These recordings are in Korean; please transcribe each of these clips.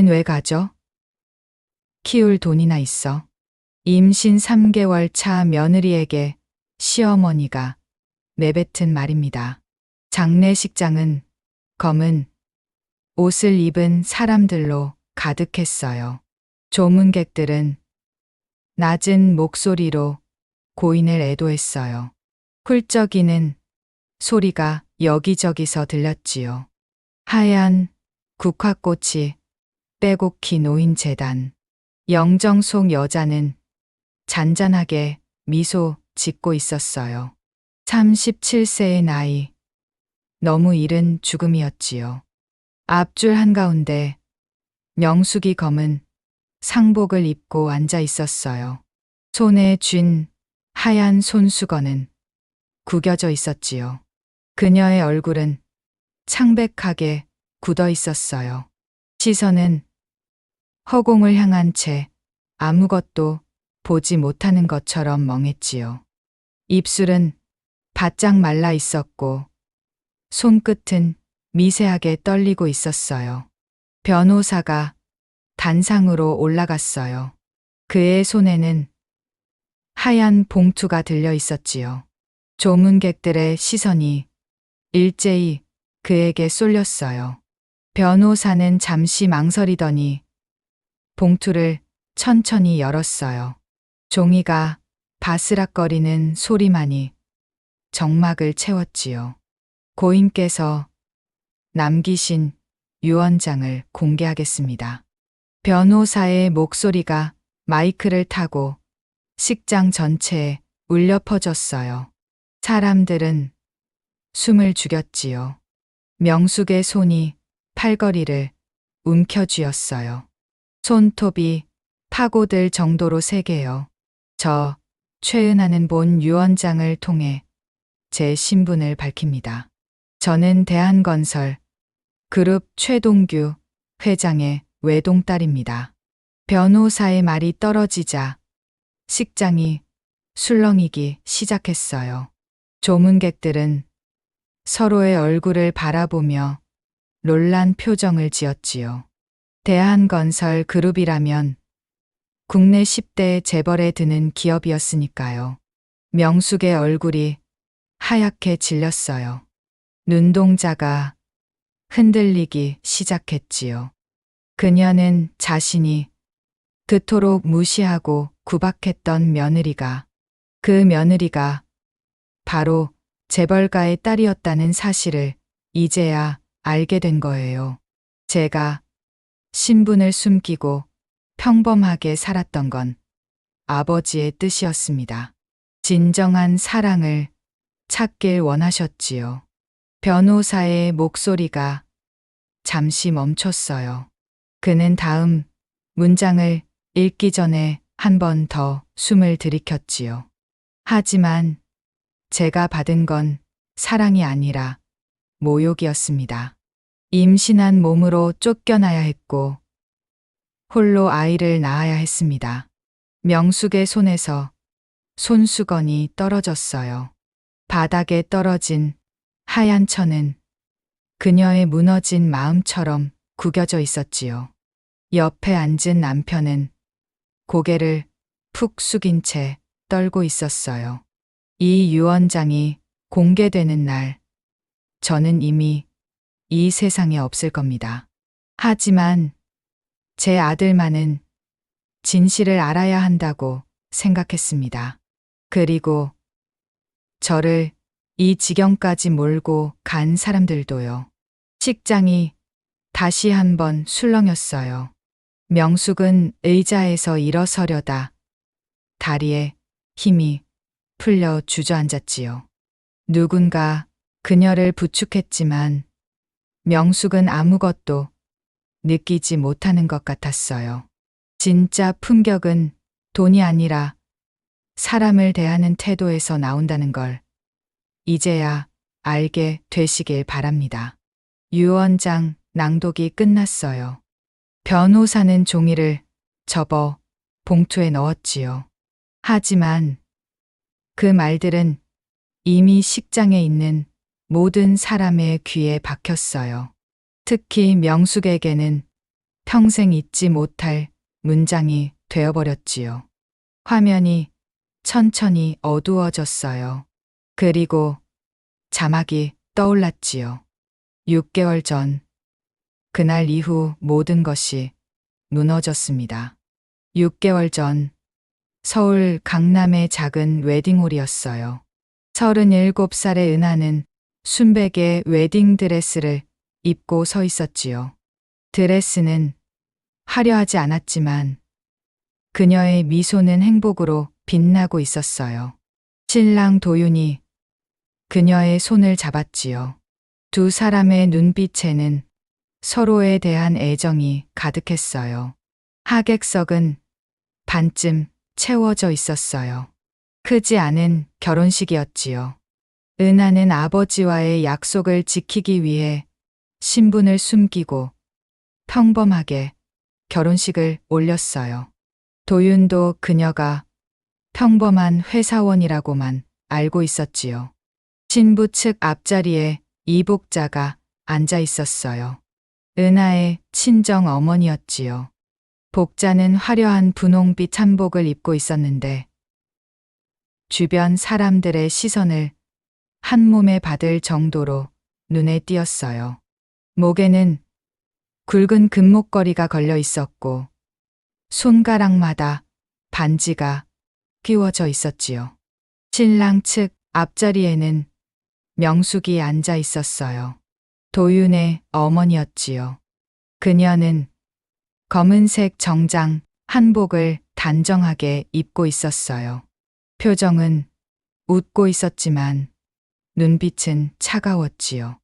걔는 왜 가져? 키울 돈이나 있어. 임신 3개월 차 며느리에게 시어머니가 내뱉은 말입니다. 장례식장은 검은 옷을 입은 사람들로 가득했어요. 조문객들은 낮은 목소리로 고인을 애도했어요. 훌쩍이는 소리가 여기저기서 들렸지요. 하얀 국화꽃이 빼곡히 놓인 재단. 영정 속 여자는 잔잔하게 미소 짓고 있었어요. 37세의 나이. 너무 이른 죽음이었지요. 앞줄 한가운데 명숙이 검은 상복을 입고 앉아 있었어요. 손에 쥔 하얀 손수건은 구겨져 있었지요. 그녀의 얼굴은 창백하게 굳어 있었어요. 시선은 허공을 향한 채 아무것도 보지 못하는 것처럼 멍했지요. 입술은 바짝 말라 있었고 손끝은 미세하게 떨리고 있었어요. 변호사가 단상으로 올라갔어요. 그의 손에는 하얀 봉투가 들려 있었지요. 조문객들의 시선이 일제히 그에게 쏠렸어요. 변호사는 잠시 망설이더니 봉투를 천천히 열었어요. 종이가 바스락거리는 소리만이 정막을 채웠지요. 고인께서 남기신 유언장을 공개하겠습니다. 변호사의 목소리가 마이크를 타고 식장 전체에 울려 퍼졌어요. 사람들은 숨을 죽였지요. 명숙의 손이 팔걸이를 움켜쥐었어요. 손톱이 파고들 정도로 세게요. 저 최은하는 본 유언장을 통해 제 신분을 밝힙니다. 저는 대한건설 그룹 최동규 회장의 외동딸입니다. 변호사의 말이 떨어지자 식장이 술렁이기 시작했어요. 조문객들은 서로의 얼굴을 바라보며 놀란 표정을 지었지요. 대한건설 그룹이라면 국내 10대 재벌에 드는 기업이었으니까요. 명숙의 얼굴이 하얗게 질렸어요. 눈동자가 흔들리기 시작했지요. 그녀는 자신이 그토록 무시하고 구박했던 며느리가, 그 며느리가 바로 재벌가의 딸이었다는 사실을 이제야 알게 된 거예요. 제가 신분을 숨기고 평범하게 살았던 건 아버지의 뜻이었습니다. 진정한 사랑을 찾길 원하셨지요. 변호사의 목소리가 잠시 멈췄어요. 그는 다음 문장을 읽기 전에 한 번 더 숨을 들이켰지요. 하지만 제가 받은 건 사랑이 아니라 모욕이었습니다. 임신한 몸으로 쫓겨나야 했고 홀로 아이를 낳아야 했습니다. 명숙의 손에서 손수건이 떨어졌어요. 바닥에 떨어진 하얀 천은 그녀의 무너진 마음처럼 구겨져 있었지요. 옆에 앉은 남편은 고개를 푹 숙인 채 떨고 있었어요. 이 유언장이 공개되는 날, 저는 이미 이 세상에 없을 겁니다. 하지만 제 아들만은 진실을 알아야 한다고 생각했습니다. 그리고 저를 이 지경까지 몰고 간 사람들도요. 식장이 다시 한번 술렁였어요. 명숙은 의자에서 일어서려다 다리에 힘이 풀려 주저앉았지요. 누군가 그녀를 부축했지만 명숙은 아무것도 느끼지 못하는 것 같았어요. 진짜 품격은 돈이 아니라 사람을 대하는 태도에서 나온다는 걸 이제야 알게 되시길 바랍니다. 유언장 낭독이 끝났어요. 변호사는 종이를 접어 봉투에 넣었지요. 하지만 그 말들은 이미 식장에 있는 모든 사람의 귀에 박혔어요. 특히 명숙에게는 평생 잊지 못할 문장이 되어버렸지요. 화면이 천천히 어두워졌어요. 그리고 자막이 떠올랐지요. 6개월 전, 그날 이후 모든 것이 무너졌습니다. 6개월 전, 서울 강남의 작은 웨딩홀이었어요. 37살의 은하는 순백의 웨딩드레스를 입고 서 있었지요. 드레스는 화려하지 않았지만 그녀의 미소는 행복으로 빛나고 있었어요. 신랑 도윤이 그녀의 손을 잡았지요. 두 사람의 눈빛에는 서로에 대한 애정이 가득했어요. 하객석은 반쯤 채워져 있었어요. 크지 않은 결혼식이었지요. 은하는 아버지와의 약속을 지키기 위해 신분을 숨기고 평범하게 결혼식을 올렸어요. 도윤도 그녀가 평범한 회사원이라고만 알고 있었지요. 신부 측 앞자리에 이복자가 앉아 있었어요. 은하의 친정 어머니였지요. 복자는 화려한 분홍빛 한복을 입고 있었는데 주변 사람들의 시선을 한 몸에 받을 정도로 눈에 띄었어요. 목에는 굵은 금목걸이가 걸려 있었고 손가락마다 반지가 끼워져 있었지요. 신랑 측 앞자리에는 명숙이 앉아 있었어요. 도윤의 어머니였지요. 그녀는 검은색 정장 한복을 단정하게 입고 있었어요. 표정은 웃고 있었지만 눈빛은 차가웠지요.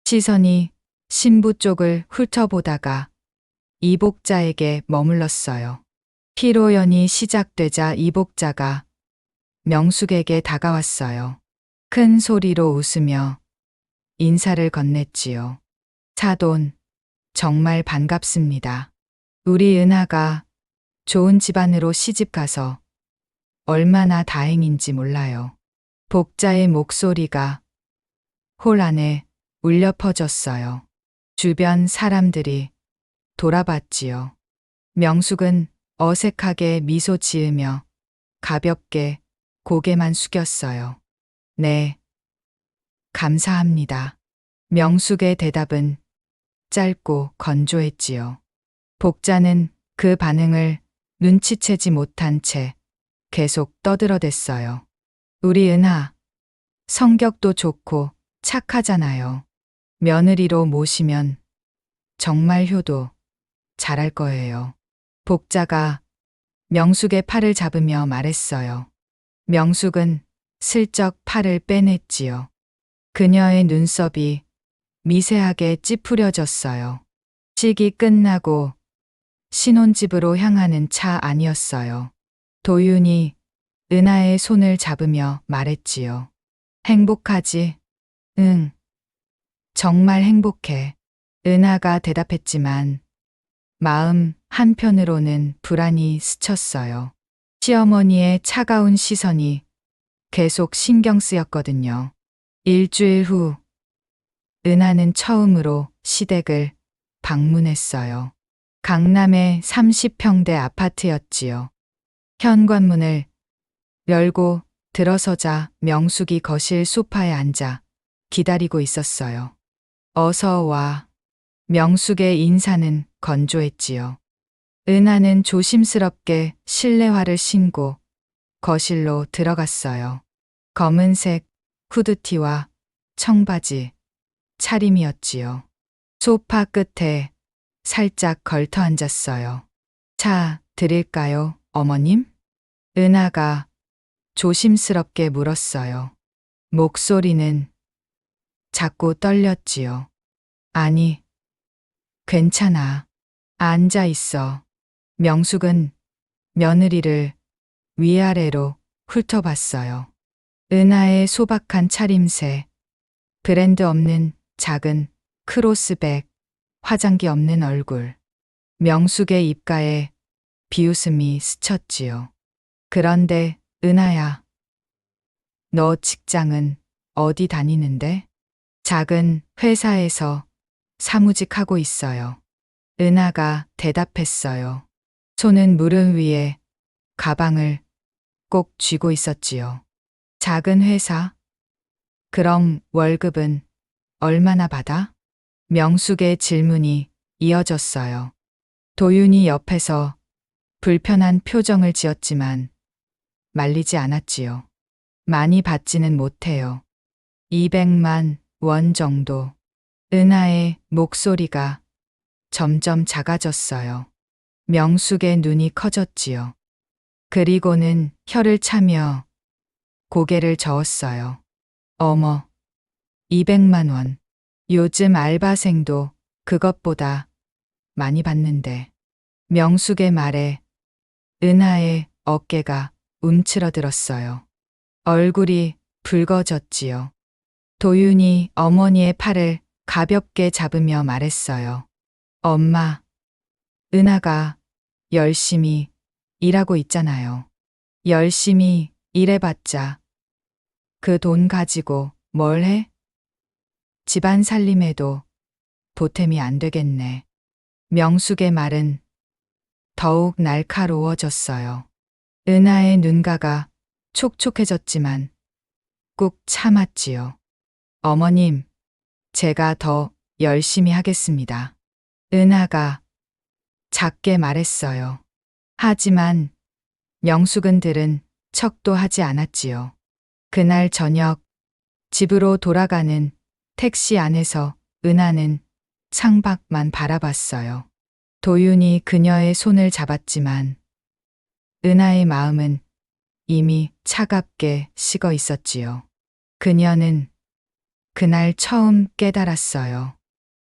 시선이 신부 쪽을 훑어보다가 이복자에게 머물렀어요. 피로연이 시작되자 이복자가 명숙에게 다가왔어요. 큰 소리로 웃으며 인사를 건넸지요. 사돈, 정말 반갑습니다. 우리 은하가 좋은 집안으로 시집가서 얼마나 다행인지 몰라요. 복자의 목소리가 홀 안에 울려 퍼졌어요. 주변 사람들이 돌아봤지요. 명숙은 어색하게 미소 지으며 가볍게 고개만 숙였어요. 네, 감사합니다. 명숙의 대답은 짧고 건조했지요. 복자는 그 반응을 눈치채지 못한 채 계속 떠들어댔어요. 우리 은하, 성격도 좋고 착하잖아요. 며느리로 모시면 정말 효도 잘할 거예요. 복자가 명숙의 팔을 잡으며 말했어요. 명숙은 슬쩍 팔을 빼냈지요. 그녀의 눈썹이 미세하게 찌푸려졌어요. 식이 끝나고 신혼집으로 향하는 차 안이었어요. 도윤이 은하의 손을 잡으며 말했지요. 행복하지? 응, 정말 행복해. 은하가 대답했지만 마음 한편으로는 불안이 스쳤어요. 시어머니의 차가운 시선이 계속 신경 쓰였거든요. 일주일 후, 은하는 처음으로 시댁을 방문했어요. 강남의 30평대 아파트였지요. 현관문을 열고 들어서자 명숙이 거실 소파에 앉아 기다리고 있었어요. 어서 와. 명숙의 인사는 건조했지요. 은하는 조심스럽게 실내화를 신고 거실로 들어갔어요. 검은색 후드티와 청바지, 차림이었지요. 소파 끝에 살짝 걸터 앉았어요. 차 드릴까요, 어머님? 은하가 조심스럽게 물었어요. 목소리는 자꾸 떨렸지요. 아니, 괜찮아. 앉아 있어. 명숙은 며느리를 위아래로 훑어봤어요. 은하의 소박한 차림새, 브랜드 없는 작은 크로스백, 화장기 없는 얼굴. 명숙의 입가에 비웃음이 스쳤지요. 그런데 은하야, 너 직장은 어디 다니는데? 작은 회사에서 사무직 하고 있어요. 은하가 대답했어요. 손은 무릎 위에 가방을 꼭 쥐고 있었지요. 작은 회사? 그럼 월급은 얼마나 받아? 명숙의 질문이 이어졌어요. 도윤이 옆에서 불편한 표정을 지었지만 말리지 않았지요. 많이 받지는 못해요. 200만 원 정도. 은하의 목소리가 점점 작아졌어요. 명숙의 눈이 커졌지요. 그리고는 혀를 차며 고개를 저었어요. 어머, 200만 원. 요즘 알바생도 그것보다 많이 받는데. 명숙의 말에 은하의 어깨가 움츠러들었어요. 얼굴이 붉어졌지요. 도윤이 어머니의 팔을 가볍게 잡으며 말했어요. 엄마, 은하가 열심히 일하고 있잖아요. 열심히 일해봤자 그 돈 가지고 뭘 해? 집안 살림에도 보탬이 안 되겠네. 명숙의 말은 더욱 날카로워졌어요. 은하의 눈가가 촉촉해졌지만 꾹 참았지요. 어머님, 제가 더 열심히 하겠습니다. 은하가 작게 말했어요. 하지만 명숙은 들은 척도 하지 않았지요. 그날 저녁 집으로 돌아가는 택시 안에서 은하는 창밖만 바라봤어요. 도윤이 그녀의 손을 잡았지만 은하의 마음은 이미 차갑게 식어 있었지요. 그녀는 그날 처음 깨달았어요.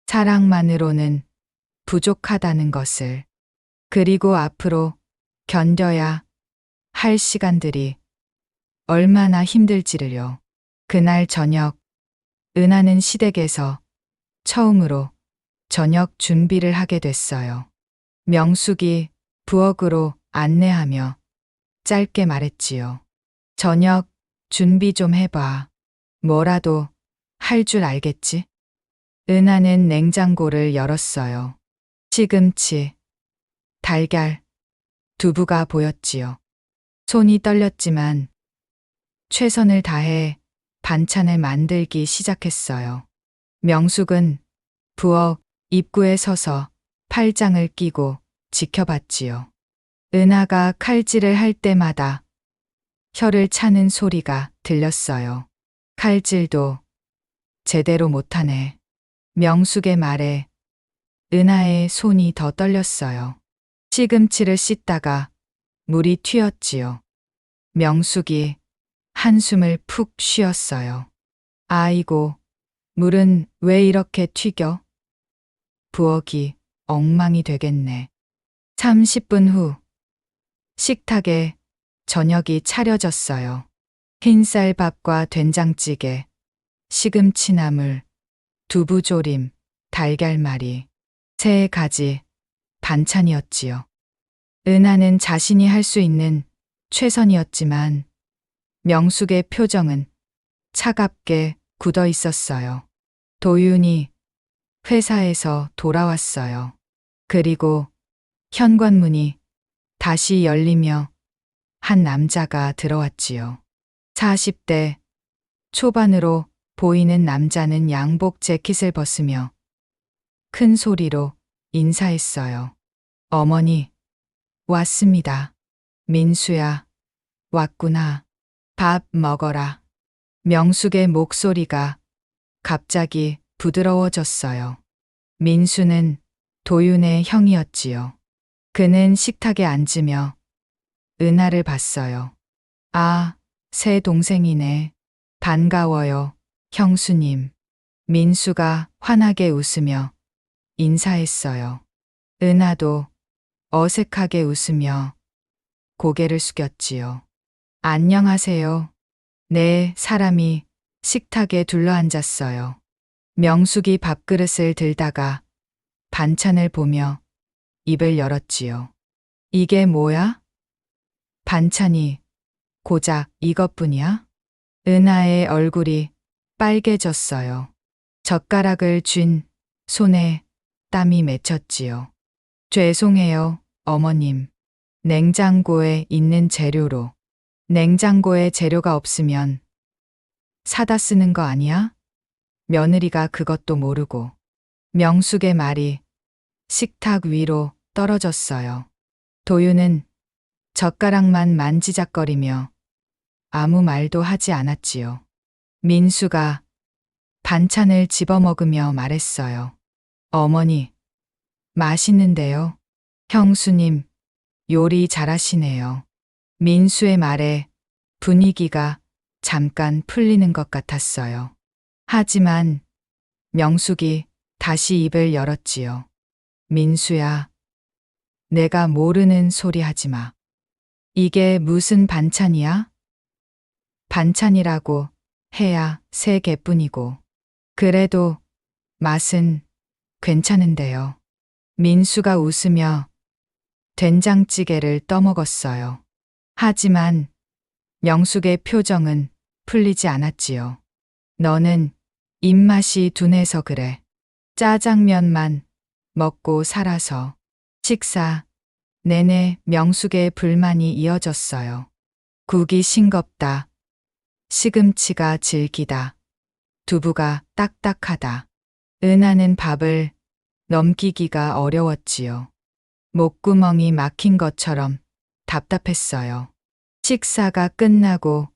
사랑만으로는 부족하다는 것을. 그리고 앞으로 견뎌야 할 시간들이 얼마나 힘들지를요. 그날 저녁, 은하는 시댁에서 처음으로 저녁 준비를 하게 됐어요. 명숙이 부엌으로 안내하며 짧게 말했지요. 저녁 준비 좀 해봐. 뭐라도 할 줄 알겠지? 은하는 냉장고를 열었어요. 시금치, 달걀, 두부가 보였지요. 손이 떨렸지만 최선을 다해 반찬을 만들기 시작했어요. 명숙은 부엌 입구에 서서 팔짱을 끼고 지켜봤지요. 은하가 칼질을 할 때마다 혀를 차는 소리가 들렸어요. 칼질도 제대로 못하네. 명숙의 말에 은하의 손이 더 떨렸어요. 시금치를 씻다가 물이 튀었지요. 명숙이 한숨을 푹 쉬었어요. 아이고, 물은 왜 이렇게 튀겨? 부엌이 엉망이 되겠네. 30분 후 식탁에 저녁이 차려졌어요. 흰쌀밥과 된장찌개, 시금치나물, 두부조림, 달걀말이, 3가지 반찬이었지요. 은하는 자신이 할 수 있는 최선이었지만 명숙의 표정은 차갑게 굳어 있었어요. 도윤이 회사에서 돌아왔어요. 그리고 현관문이 다시 열리며 한 남자가 들어왔지요. 40대 초반으로 보이는 남자는 양복 재킷을 벗으며 큰 소리로 인사했어요. 어머니, 왔습니다. 민수야, 왔구나. 밥 먹어라. 명숙의 목소리가 갑자기 부드러워졌어요. 민수는 도윤의 형이었지요. 그는 식탁에 앉으며 은하를 봤어요. 아, 새 동생이네. 반가워요, 형수님. 민수가 환하게 웃으며 인사했어요. 은하도 어색하게 웃으며 고개를 숙였지요. 안녕하세요. 네, 사람이 식탁에 둘러앉았어요. 명숙이 밥그릇을 들다가 반찬을 보며 입을 열었지요. 이게 뭐야? 반찬이 고작 이것뿐이야? 은하의 얼굴이 빨개졌어요. 젓가락을 쥔 손에 땀이 맺혔지요. 죄송해요, 어머님. 냉장고에 있는 재료로. 냉장고에 재료가 없으면 사다 쓰는 거 아니야? 며느리가 그것도 모르고. 명숙의 말이 식탁 위로 떨어졌어요. 도윤은 젓가락만 만지작거리며 아무 말도 하지 않았지요. 민수가 반찬을 집어먹으며 말했어요. 어머니, 맛있는데요. 형수님, 요리 잘하시네요. 민수의 말에 분위기가 잠깐 풀리는 것 같았어요. 하지만 명숙이 다시 입을 열었지요. 민수야, 내가 모르는 소리 하지 마. 이게 무슨 반찬이야? 반찬이라고 해야 3개뿐이고. 그래도 맛은 괜찮은데요. 민수가 웃으며 된장찌개를 떠먹었어요. 하지만 명숙의 표정은 풀리지 않았지요. 너는 입맛이 둔해서 그래. 짜장면만 먹고 살아서. 식사 내내 명숙의 불만이 이어졌어요. 국이 싱겁다. 시금치가 질기다. 두부가 딱딱하다. 은하는 밥을 넘기기가 어려웠지요. 목구멍이 막힌 것처럼 답답했어요. 식사가 끝나고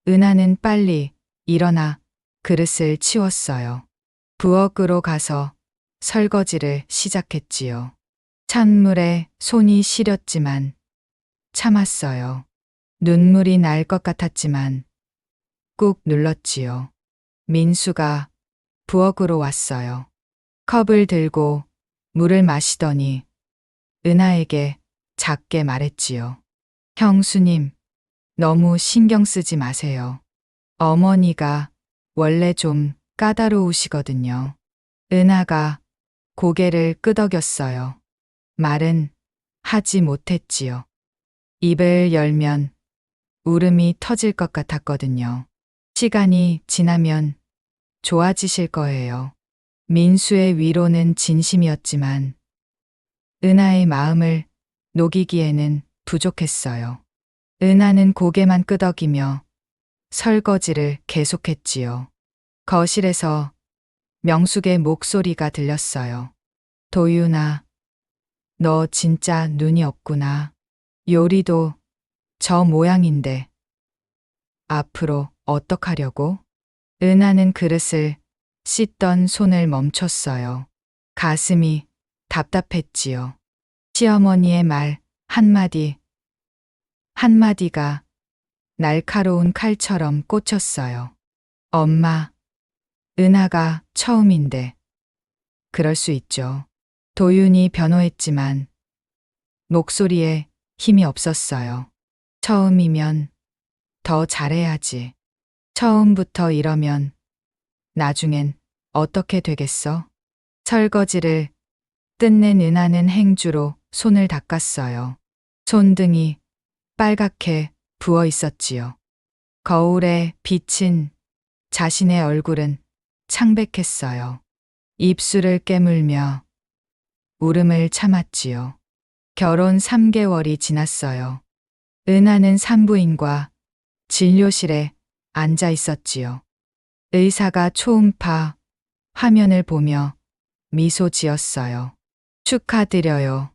은하는 빨리 일어나 그릇을 치웠어요. 부엌으로 가서 설거지를 시작했지요. 찬물에 손이 시렸지만 참았어요. 눈물이 날 것 같았지만 꾹 눌렀지요. 민수가 부엌으로 왔어요. 컵을 들고 물을 마시더니 은하에게 작게 말했지요. 형수님, 너무 신경 쓰지 마세요. 어머니가 원래 좀 까다로우시거든요. 은하가 고개를 끄덕였어요. 말은 하지 못했지요. 입을 열면 울음이 터질 것 같았거든요. 시간이 지나면 좋아지실 거예요. 민수의 위로는 진심이었지만 은하의 마음을 녹이기에는 부족했어요. 은하는 고개만 끄덕이며 설거지를 계속했지요. 거실에서 명숙의 목소리가 들렸어요. 도윤아, 너 진짜 눈이 없구나. 요리도 저 모양인데 앞으로 어떡하려고? 은하는 그릇을 씻던 손을 멈췄어요. 가슴이 답답했지요. 시어머니의 말 한마디, 한마디가 날카로운 칼처럼 꽂혔어요. 엄마, 은하가 처음인데 그럴 수 있죠. 도윤이 변호했지만 목소리에 힘이 없었어요. 처음이면 더 잘해야지. 처음부터 이러면 나중엔 어떻게 되겠어? 설거지를 끝낸 은하는 행주로 손을 닦았어요. 손등이 빨갛게 부어 있었지요. 거울에 비친 자신의 얼굴은 창백했어요. 입술을 깨물며 울음을 참았지요. 결혼 3개월이 지났어요. 은하는 산부인과 진료실에 앉아 있었지요. 의사가 초음파 화면을 보며 미소 지었어요. 축하드려요.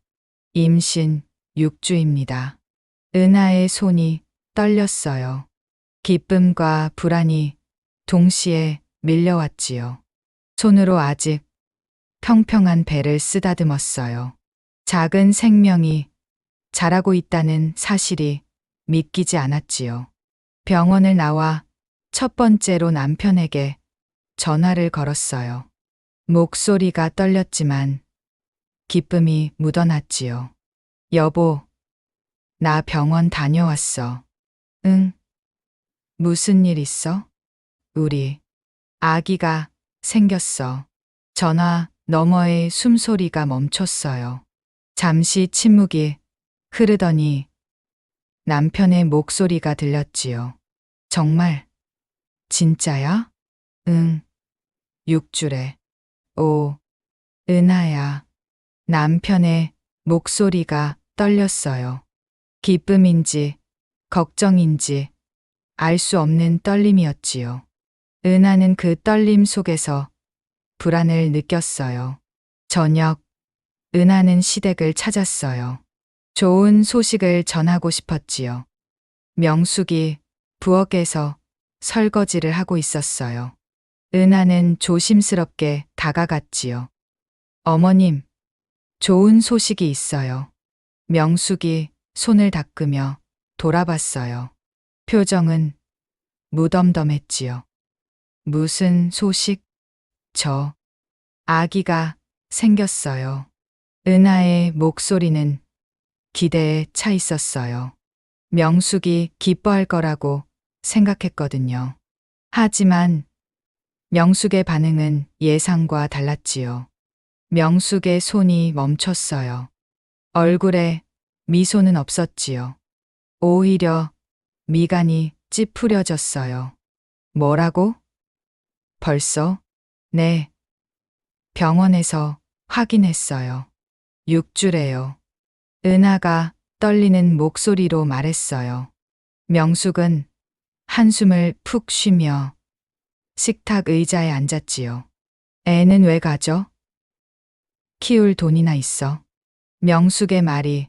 임신 6주입니다. 은하의 손이 떨렸어요. 기쁨과 불안이 동시에 밀려왔지요. 손으로 아직 평평한 배를 쓰다듬었어요. 작은 생명이 자라고 있다는 사실이 믿기지 않았지요. 병원을 나와 첫 번째로 남편에게 전화를 걸었어요. 목소리가 떨렸지만 기쁨이 묻어났지요. 여보, 나 병원 다녀왔어. 응? 무슨 일 있어? 우리 아기가 생겼어. 전화 너머의 숨소리가 멈췄어요. 잠시 침묵이 흐르더니 남편의 목소리가 들렸지요. 정말? 진짜야? 응. 6주래. 오, 은하야. 남편의 목소리가 떨렸어요. 기쁨인지 걱정인지 알 수 없는 떨림이었지요. 은하는 그 떨림 속에서 불안을 느꼈어요. 저녁, 은하는 시댁을 찾았어요. 좋은 소식을 전하고 싶었지요. 명숙이 부엌에서 설거지를 하고 있었어요. 은하는 조심스럽게 다가갔지요. 어머님, 좋은 소식이 있어요. 명숙이 손을 닦으며 돌아봤어요. 표정은 무덤덤했지요. 무슨 소식? 저 아기가 생겼어요. 은하의 목소리는 기대에 차 있었어요. 명숙이 기뻐할 거라고 생각했거든요. 하지만 명숙의 반응은 예상과 달랐지요. 명숙의 손이 멈췄어요. 얼굴에 미소는 없었지요. 오히려 미간이 찌푸려졌어요. 뭐라고? 벌써? 네. 병원에서 확인했어요. 6주래요. 은하가 떨리는 목소리로 말했어요. 명숙은 한숨을 푹 쉬며 식탁 의자에 앉았지요. 애는 왜 가져? 키울 돈이나 있어. 명숙의 말이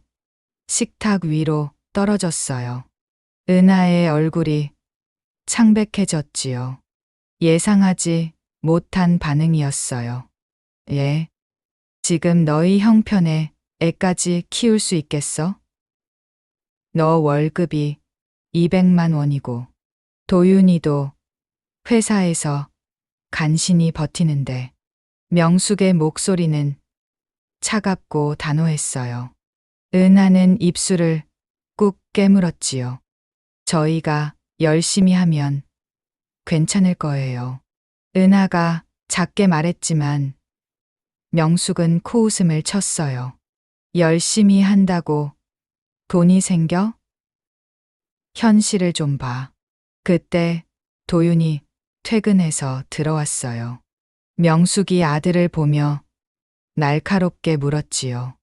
식탁 위로 떨어졌어요. 은하의 얼굴이 창백해졌지요. 예상하지 못한 반응이었어요. 예. 지금 너희 형편에 애까지 키울 수 있겠어? 너 월급이 200만 원이고 도윤이도 회사에서 간신히 버티는데. 명숙의 목소리는 차갑고 단호했어요. 은하는 입술을 꾹 깨물었지요. 저희가 열심히 하면 괜찮을 거예요. 은하가 작게 말했지만 명숙은 코웃음을 쳤어요. 열심히 한다고 돈이 생겨? 현실을 좀 봐. 그때 도윤이 퇴근해서 들어왔어요. 명숙이 아들을 보며 날카롭게 물었지요.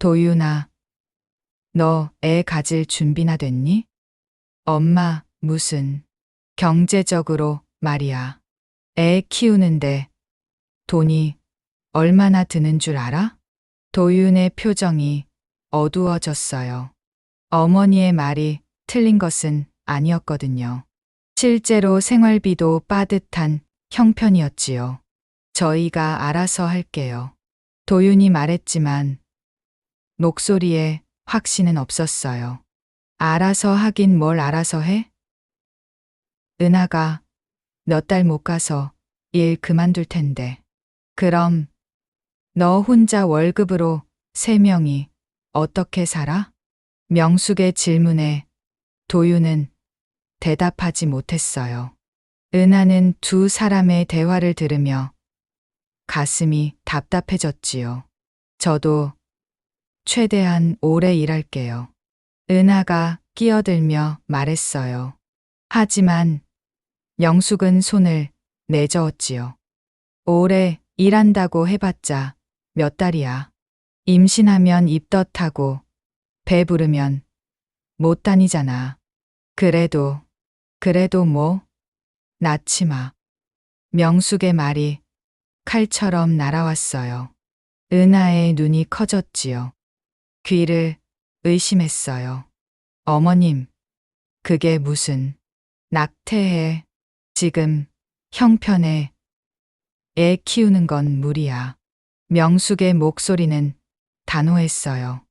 도윤아, 너 애 가질 준비나 됐니? 엄마, 무슨 경제적으로 말이야. 애 키우는데 돈이 얼마나 드는 줄 알아? 도윤의 표정이 어두워졌어요. 어머니의 말이 틀린 것은 아니었거든요. 실제로 생활비도 빠듯한 형편이었지요. 저희가 알아서 할게요. 도윤이 말했지만 목소리에 확신은 없었어요. 알아서 하긴 뭘 알아서 해? 은하가 몇 달 못 가서 일 그만둘 텐데. 그럼 너 혼자 월급으로 3명이 어떻게 살아? 명숙의 질문에 도윤은 대답하지 못했어요. 은하는 두 사람의 대화를 들으며 가슴이 답답해졌지요. 저도 최대한 오래 일할게요. 은하가 끼어들며 말했어요. 하지만 명숙은 손을 내저었지요. 오래 일한다고 해봤자 몇 달이야. 임신하면 입덧하고 배부르면 못 다니잖아. 그래도 뭐? 낳지 마. 명숙의 말이 칼처럼 날아왔어요. 은하의 눈이 커졌지요. 귀를 의심했어요. 어머님, 그게 무슨 낙태해. 지금 형편에 애 키우는 건 무리야. 명숙의 목소리는 단호했어요.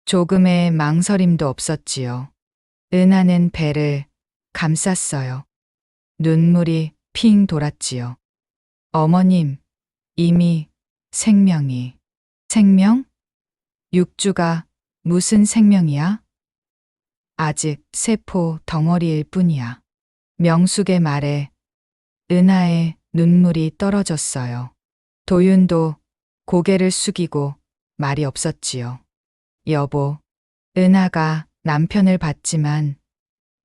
조금의 망설임도 없었지요. 은하는 배를 감쌌어요. 눈물이 핑 돌았지요. 어머님, 이미 생명이. 생명? 6주가 무슨 생명이야? 아직 세포 덩어리일 뿐이야. 명숙의 말에 은하의 눈물이 떨어졌어요. 도윤도 고개를 숙이고 말이 없었지요. 여보, 은하가 남편을 봤지만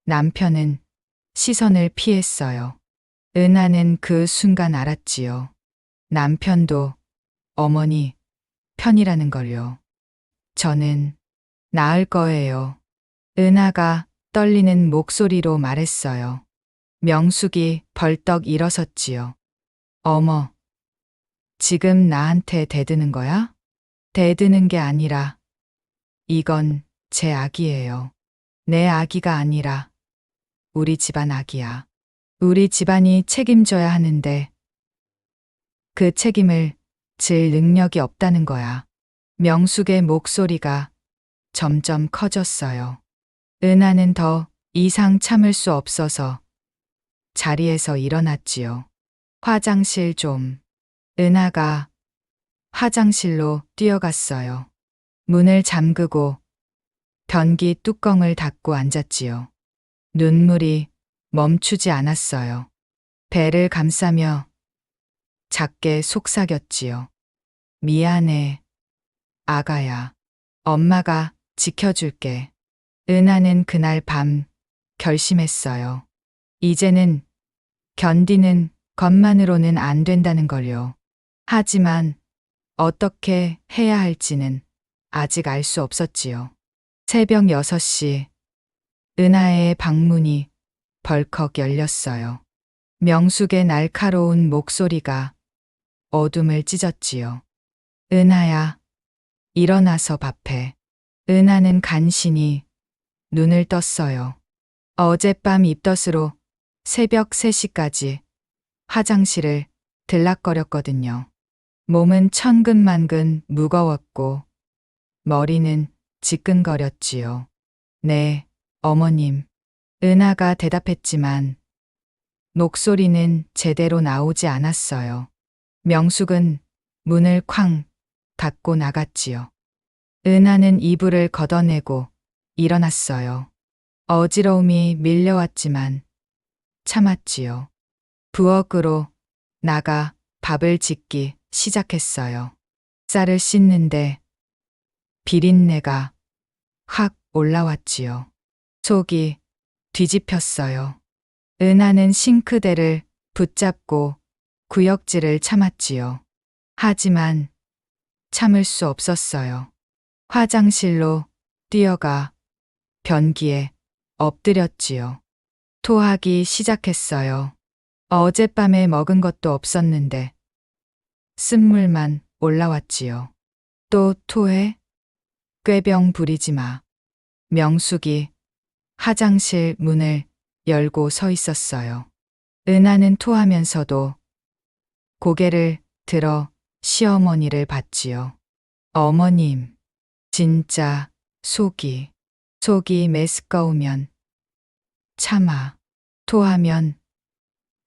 남편은 시선을 피했어요. 은하는 그 순간 알았지요. 남편도 어머니 편이라는 걸요. 저는 나을 거예요. 은하가 떨리는 목소리로 말했어요. 명숙이 벌떡 일어섰지요. 어머, 지금 나한테 대드는 거야? 대드는 게 아니라 이건 제 아기예요. 내 아기가 아니라 우리 집안 아기야. 우리 집안이 책임져야 하는데 그 책임을 질 능력이 없다는 거야. 명숙의 목소리가 점점 커졌어요. 은하는 더 이상 참을 수 없어서 자리에서 일어났지요. 화장실 좀. 은하가 화장실로 뛰어갔어요. 문을 잠그고 변기 뚜껑을 닫고 앉았지요. 눈물이 멈추지 않았어요. 배를 감싸며 작게 속삭였지요. 미안해, 아가야. 엄마가 지켜줄게. 은하는 그날 밤 결심했어요. 이제는 견디는 것만으로는 안 된다는 걸요. 하지만 어떻게 해야 할지는 아직 알 수 없었지요. 새벽 6시 은하의 방문이 벌컥 열렸어요. 명숙의 날카로운 목소리가 어둠을 찢었지요. 은하야, 일어나서 밥해. 은하는 간신히 눈을 떴어요. 어젯밤 입덧으로 새벽 3시까지 화장실을 들락거렸거든요. 몸은 천근만근 무거웠고 머리는 지끈거렸지요. 네, 어머님. 은하가 대답했지만 목소리는 제대로 나오지 않았어요. 명숙은 문을 쾅 닫고 나갔지요. 은하는 이불을 걷어내고 일어났어요. 어지러움이 밀려왔지만 참았지요. 부엌으로 나가 밥을 짓기 시작했어요. 쌀을 씻는데 비린내가 확 올라왔지요. 속이 뒤집혔어요. 은하는 싱크대를 붙잡고 구역질을 참았지요. 하지만 참을 수 없었어요. 화장실로 뛰어가 변기에 엎드렸지요. 토하기 시작했어요. 어젯밤에 먹은 것도 없었는데 쓴물만 올라왔지요. 또 토해? 꾀병 부리지 마. 명숙이 화장실 문을 열고 서 있었어요. 은하는 토하면서도 고개를 들어 시어머니를 봤지요. 어머님, 진짜 속이 메스꺼우면 참아. 토하면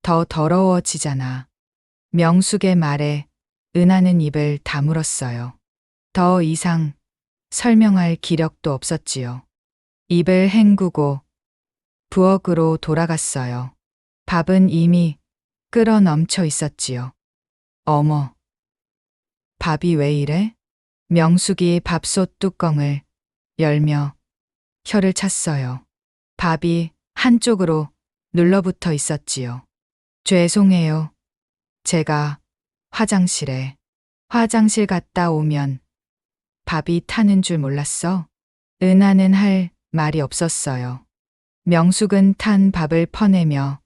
더 더러워지잖아. 명숙의 말에 은하는 입을 다물었어요. 더 이상 설명할 기력도 없었지요. 입을 헹구고 부엌으로 돌아갔어요. 밥은 이미 끓어 넘쳐 있었지요. 어머, 밥이 왜 이래? 명숙이 밥솥 뚜껑을 열며 혀를 찼어요. 밥이 한쪽으로 눌러붙어 있었지요. 죄송해요. 제가 화장실 갔다 오면 밥이 타는 줄 몰랐어. 은하는 할 말이 없었어요. 명숙은 탄 밥을 퍼내며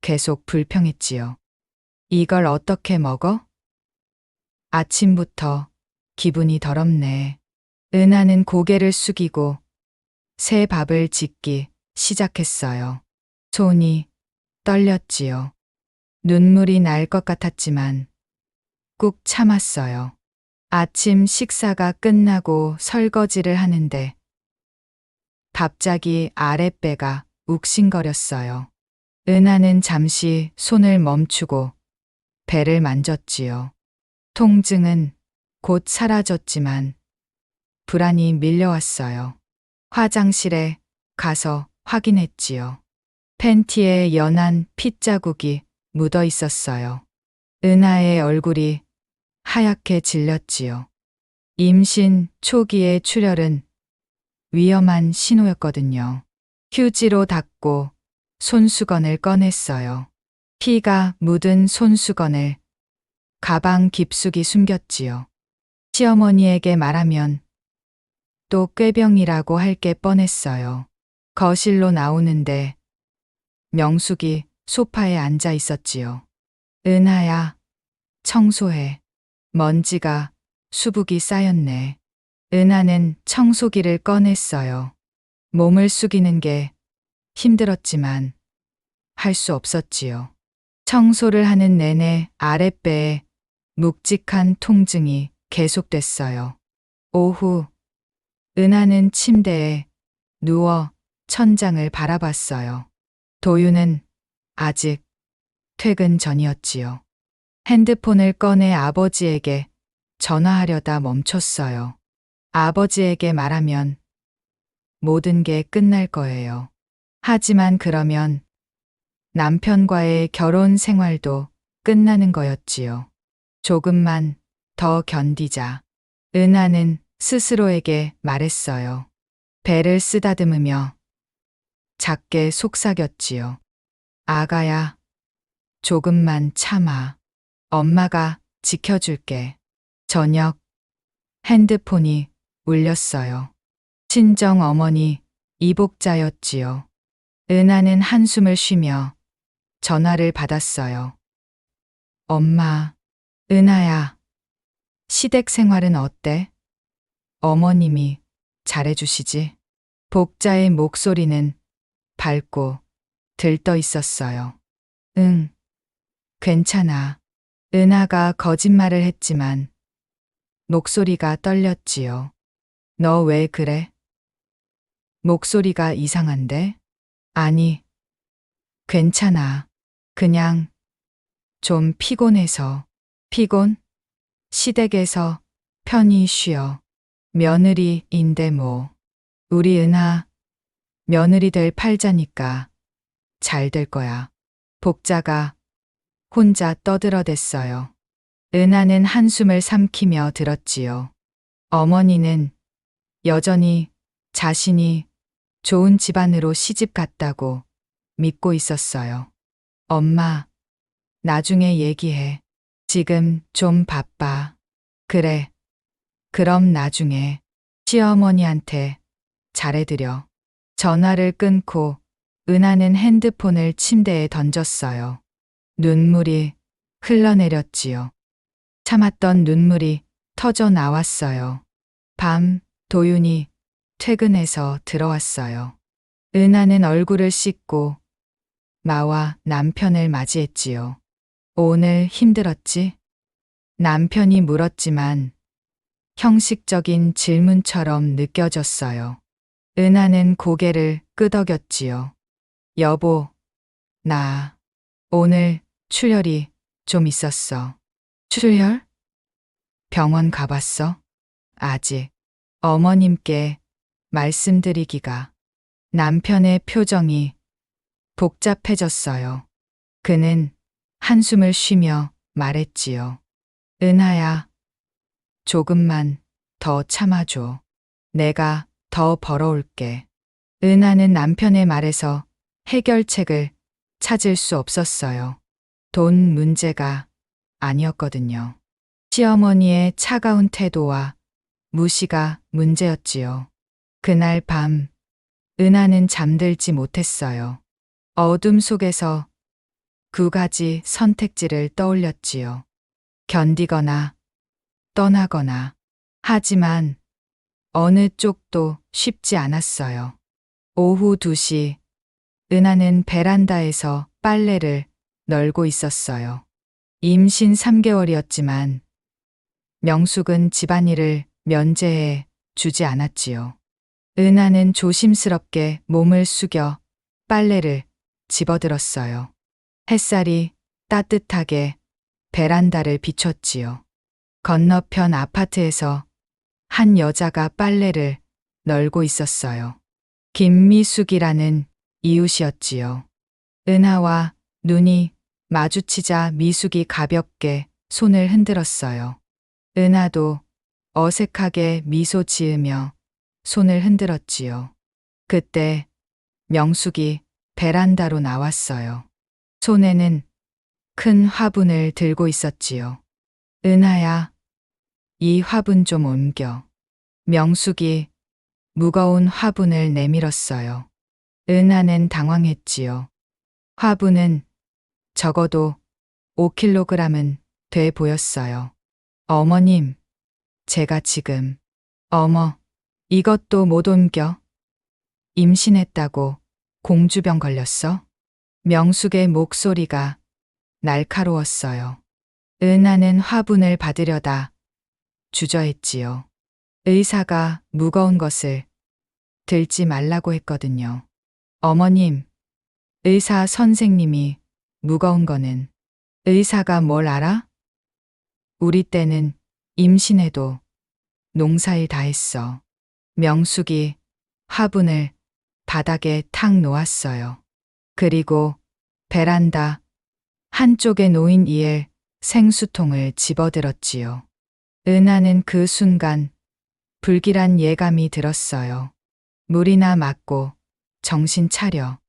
계속 불평했지요. 이걸 어떻게 먹어? 아침부터 기분이 더럽네. 은하는 고개를 숙이고 새 밥을 짓기 시작했어요. 손이 떨렸지요. 눈물이 날 것 같았지만 꾹 참았어요. 아침 식사가 끝나고 설거지를 하는데 갑자기 아랫배가 욱신거렸어요. 은하는 잠시 손을 멈추고 배를 만졌지요. 통증은 곧 사라졌지만 불안이 밀려왔어요. 화장실에 가서 확인했지요. 팬티에 연한 핏자국이 묻어 있었어요. 은하의 얼굴이 하얗게 질렸지요. 임신 초기의 출혈은 위험한 신호였거든요. 휴지로 닦고 손수건을 꺼냈어요. 피가 묻은 손수건을 가방 깊숙이 숨겼지요. 시어머니에게 말하면 또 꾀병이라고 할 게 뻔했어요. 거실로 나오는데 명숙이 소파에 앉아 있었지요. 은하야, 청소해. 먼지가 수북이 쌓였네. 은하는 청소기를 꺼냈어요. 몸을 숙이는 게 힘들었지만 할 수 없었지요. 청소를 하는 내내 아랫배에 묵직한 통증이 계속됐어요. 오후, 은하는 침대에 누워 천장을 바라봤어요. 도윤은 아직 퇴근 전이었지요. 핸드폰을 꺼내 아버지에게 전화하려다 멈췄어요. 아버지에게 말하면 모든 게 끝날 거예요. 하지만 그러면 남편과의 결혼 생활도 끝나는 거였지요. 조금만 더 견디자. 은하는 스스로에게 말했어요. 배를 쓰다듬으며 작게 속삭였지요. 아가야, 조금만 참아. 엄마가 지켜줄게. 저녁, 핸드폰이 울렸어요. 친정 어머니 이복자였지요. 은하는 한숨을 쉬며 전화를 받았어요. 엄마, 은하야, 시댁 생활은 어때? 어머님이 잘해주시지? 복자의 목소리는 밝고 들떠 있었어요. 응, 괜찮아. 은하가 거짓말을 했지만 목소리가 떨렸지요. 너 왜 그래? 목소리가 이상한데? 아니, 괜찮아. 그냥 좀 피곤해서. 피곤? 시댁에서 편히 쉬어. 며느리인데 뭐. 우리 은하 며느리 될 팔자니까 잘 될 거야. 복자가 혼자 떠들어댔어요. 은하는 한숨을 삼키며 들었지요. 어머니는 여전히 자신이 좋은 집안으로 시집 갔다고 믿고 있었어요. 엄마, 나중에 얘기해. 지금 좀 바빠. 그래. 그럼 나중에 시어머니한테 잘해드려. 전화를 끊고 은하는 핸드폰을 침대에 던졌어요. 눈물이 흘러내렸지요. 참았던 눈물이 터져 나왔어요. 밤, 도윤이 퇴근해서 들어왔어요. 은하는 얼굴을 씻고 마와 남편을 맞이했지요. 오늘 힘들었지? 남편이 물었지만 형식적인 질문처럼 느껴졌어요. 은하는 고개를 끄덕였지요. 여보, 나 오늘 출혈이 좀 있었어. 출혈? 병원 가봤어? 아직. 어머님께 말씀드리기가. 남편의 표정이 복잡해졌어요. 그는 한숨을 쉬며 말했지요. 은하야, 조금만 더 참아줘. 내가 더 벌어올게. 은하는 남편의 말에서 해결책을 찾을 수 없었어요. 돈 문제가 아니었거든요. 시어머니의 차가운 태도와 무시가 문제였지요. 그날 밤, 은하는 잠들지 못했어요. 어둠 속에서 2가지 선택지를 떠올렸지요. 견디거나 떠나거나. 하지만 어느 쪽도 쉽지 않았어요. 오후 2시, 은하는 베란다에서 빨래를 널고 있었어요. 임신 3개월이었지만 명숙은 집안일을 면제해 주지 않았지요. 은하는 조심스럽게 몸을 숙여 빨래를 집어들었어요. 햇살이 따뜻하게 베란다를 비췄지요. 건너편 아파트에서 한 여자가 빨래를 널고 있었어요. 김미숙이라는 이웃이었지요. 은하와 눈이 마주치자 미숙이 가볍게 손을 흔들었어요. 은하도 어색하게 미소 지으며 손을 흔들었지요. 그때 명숙이 베란다로 나왔어요. 손에는 큰 화분을 들고 있었지요. 은하야, 이 화분 좀 옮겨. 명숙이 무거운 화분을 내밀었어요. 은하는 당황했지요. 화분은 적어도 5kg은 돼 보였어요. 어머님, 제가 지금, 어머, 이것도 못 옮겨? 임신했다고 공주병 걸렸어? 명숙의 목소리가 날카로웠어요. 은하는 화분을 받으려다 주저했지요. 의사가 무거운 것을 들지 말라고 했거든요. 어머님, 의사 선생님이 무거운 거는 의사가 뭘 알아? 우리 때는 임신해도 농사일 다 했어. 명숙이 화분을 바닥에 탁 놓았어요. 그리고 베란다 한쪽에 놓인 이엘 생수통을 집어들었지요. 은하는 그 순간 불길한 예감이 들었어요. 물이나 맞고 정신 차려.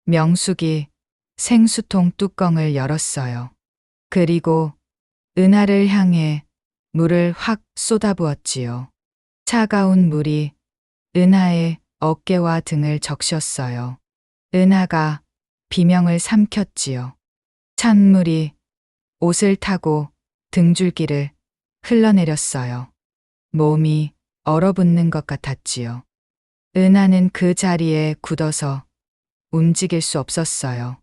명숙이 생수통 뚜껑을 열었어요. 그리고 은하를 향해 물을 확 쏟아부었지요. 차가운 물이 은하의 어깨와 등을 적셨어요. 은하가 비명을 삼켰지요. 찬물이 옷을 타고 등줄기를 흘러내렸어요. 몸이 얼어붙는 것 같았지요. 은하는 그 자리에 굳어서 움직일 수 없었어요.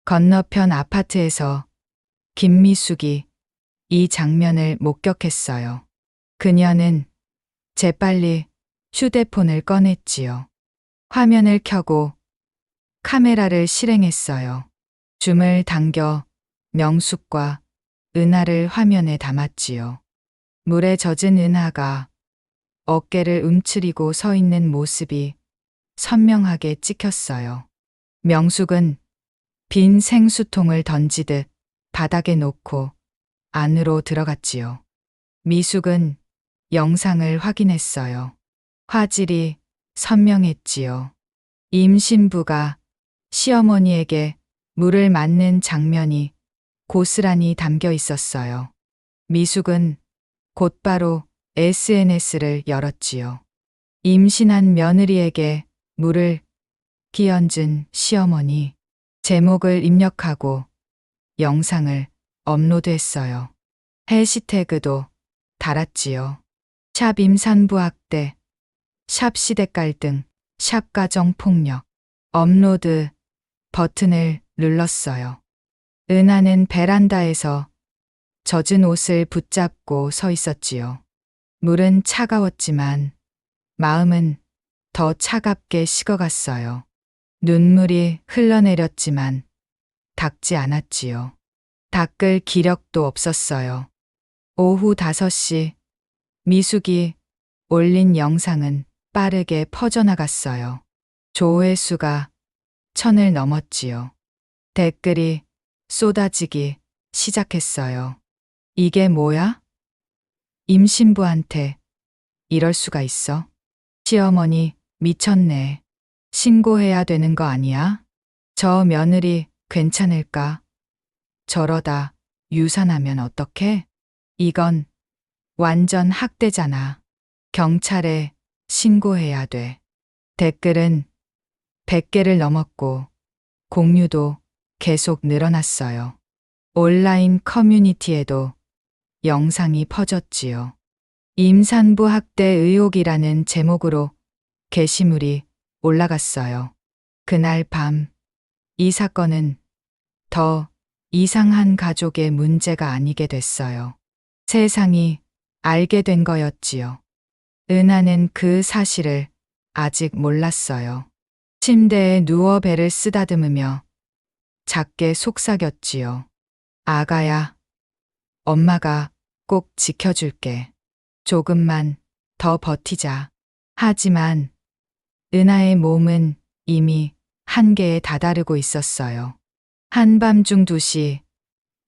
건너편 아파트에서 김미숙이 이 장면을 목격했어요. 그녀는 재빨리 휴대폰을 꺼냈지요. 화면을 켜고 카메라를 실행했어요. 줌을 당겨 명숙과 은하를 화면에 담았지요. 물에 젖은 은하가 어깨를 움츠리고 서 있는 모습이 선명하게 찍혔어요. 명숙은 빈 생수통을 던지듯 바닥에 놓고 안으로 들어갔지요. 미숙은 영상을 확인했어요. 화질이 선명했지요. 임신부가 시어머니에게 물을 맞는 장면이 고스란히 담겨 있었어요. 미숙은 곧바로 SNS를 열었지요. 임신한 며느리에게 물을 끼얹은 시어머니 제목을 입력하고 영상을 업로드했어요. 해시태그도 달았지요. 샵 임산부 학대, 샵 시댁 갈등, 샵 가정 폭력. 업로드 버튼을 눌렀어요. 은하는 베란다에서 젖은 옷을 붙잡고 서 있었지요. 물은 차가웠지만 마음은 더 차갑게 식어갔어요. 눈물이 흘러내렸지만 닦지 않았지요. 닦을 기력도 없었어요. 오후 5시 미숙이 올린 영상은 빠르게 퍼져나갔어요. 조회수가 1000을 넘었지요. 댓글이 쏟아지기 시작했어요. 이게 뭐야? 임신부한테 이럴 수가 있어? 시어머니 미쳤네. 신고해야 되는 거 아니야? 저 며느리 괜찮을까? 저러다 유산하면 어떡해? 이건 완전 학대잖아. 경찰에 신고해야 돼. 댓글은 100개를 넘었고 공유도 계속 늘어났어요. 온라인 커뮤니티에도 영상이 퍼졌지요. 임산부 학대 의혹이라는 제목으로 게시물이 올라갔어요. 그날 밤 이 사건은 더 이상한 가족의 문제가 아니게 됐어요. 세상이 알게 된 거였지요. 은하는 그 사실을 아직 몰랐어요. 침대에 누워 배를 쓰다듬으며 작게 속삭였지요. 아가야, 엄마가 꼭 지켜줄게. 조금만 더 버티자. 하지만 은하의 몸은 이미 한계에 다다르고 있었어요. 한밤중 2시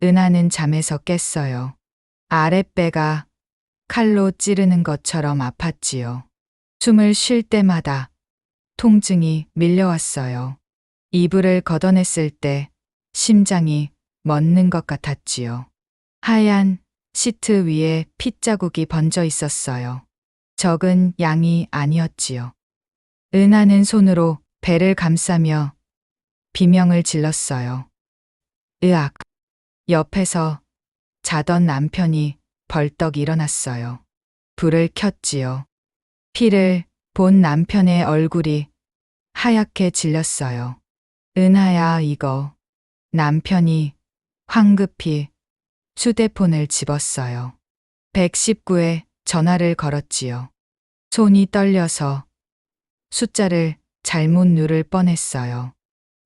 은하는 잠에서 깼어요. 아랫배가 칼로 찌르는 것처럼 아팠지요. 숨을 쉴 때마다 통증이 밀려왔어요. 이불을 걷어냈을 때 심장이 멎는 것 같았지요. 하얀 시트 위에 핏자국이 번져 있었어요. 적은 양이 아니었지요. 은하는 손으로 배를 감싸며 비명을 질렀어요. 으악! 옆에서 자던 남편이 벌떡 일어났어요. 불을 켰지요. 피를 본 남편의 얼굴이 하얗게 질렸어요. 은하야, 이거. 남편이 황급히 휴대폰을 집었어요. 119에 전화를 걸었지요. 손이 떨려서 숫자를 잘못 누를 뻔했어요.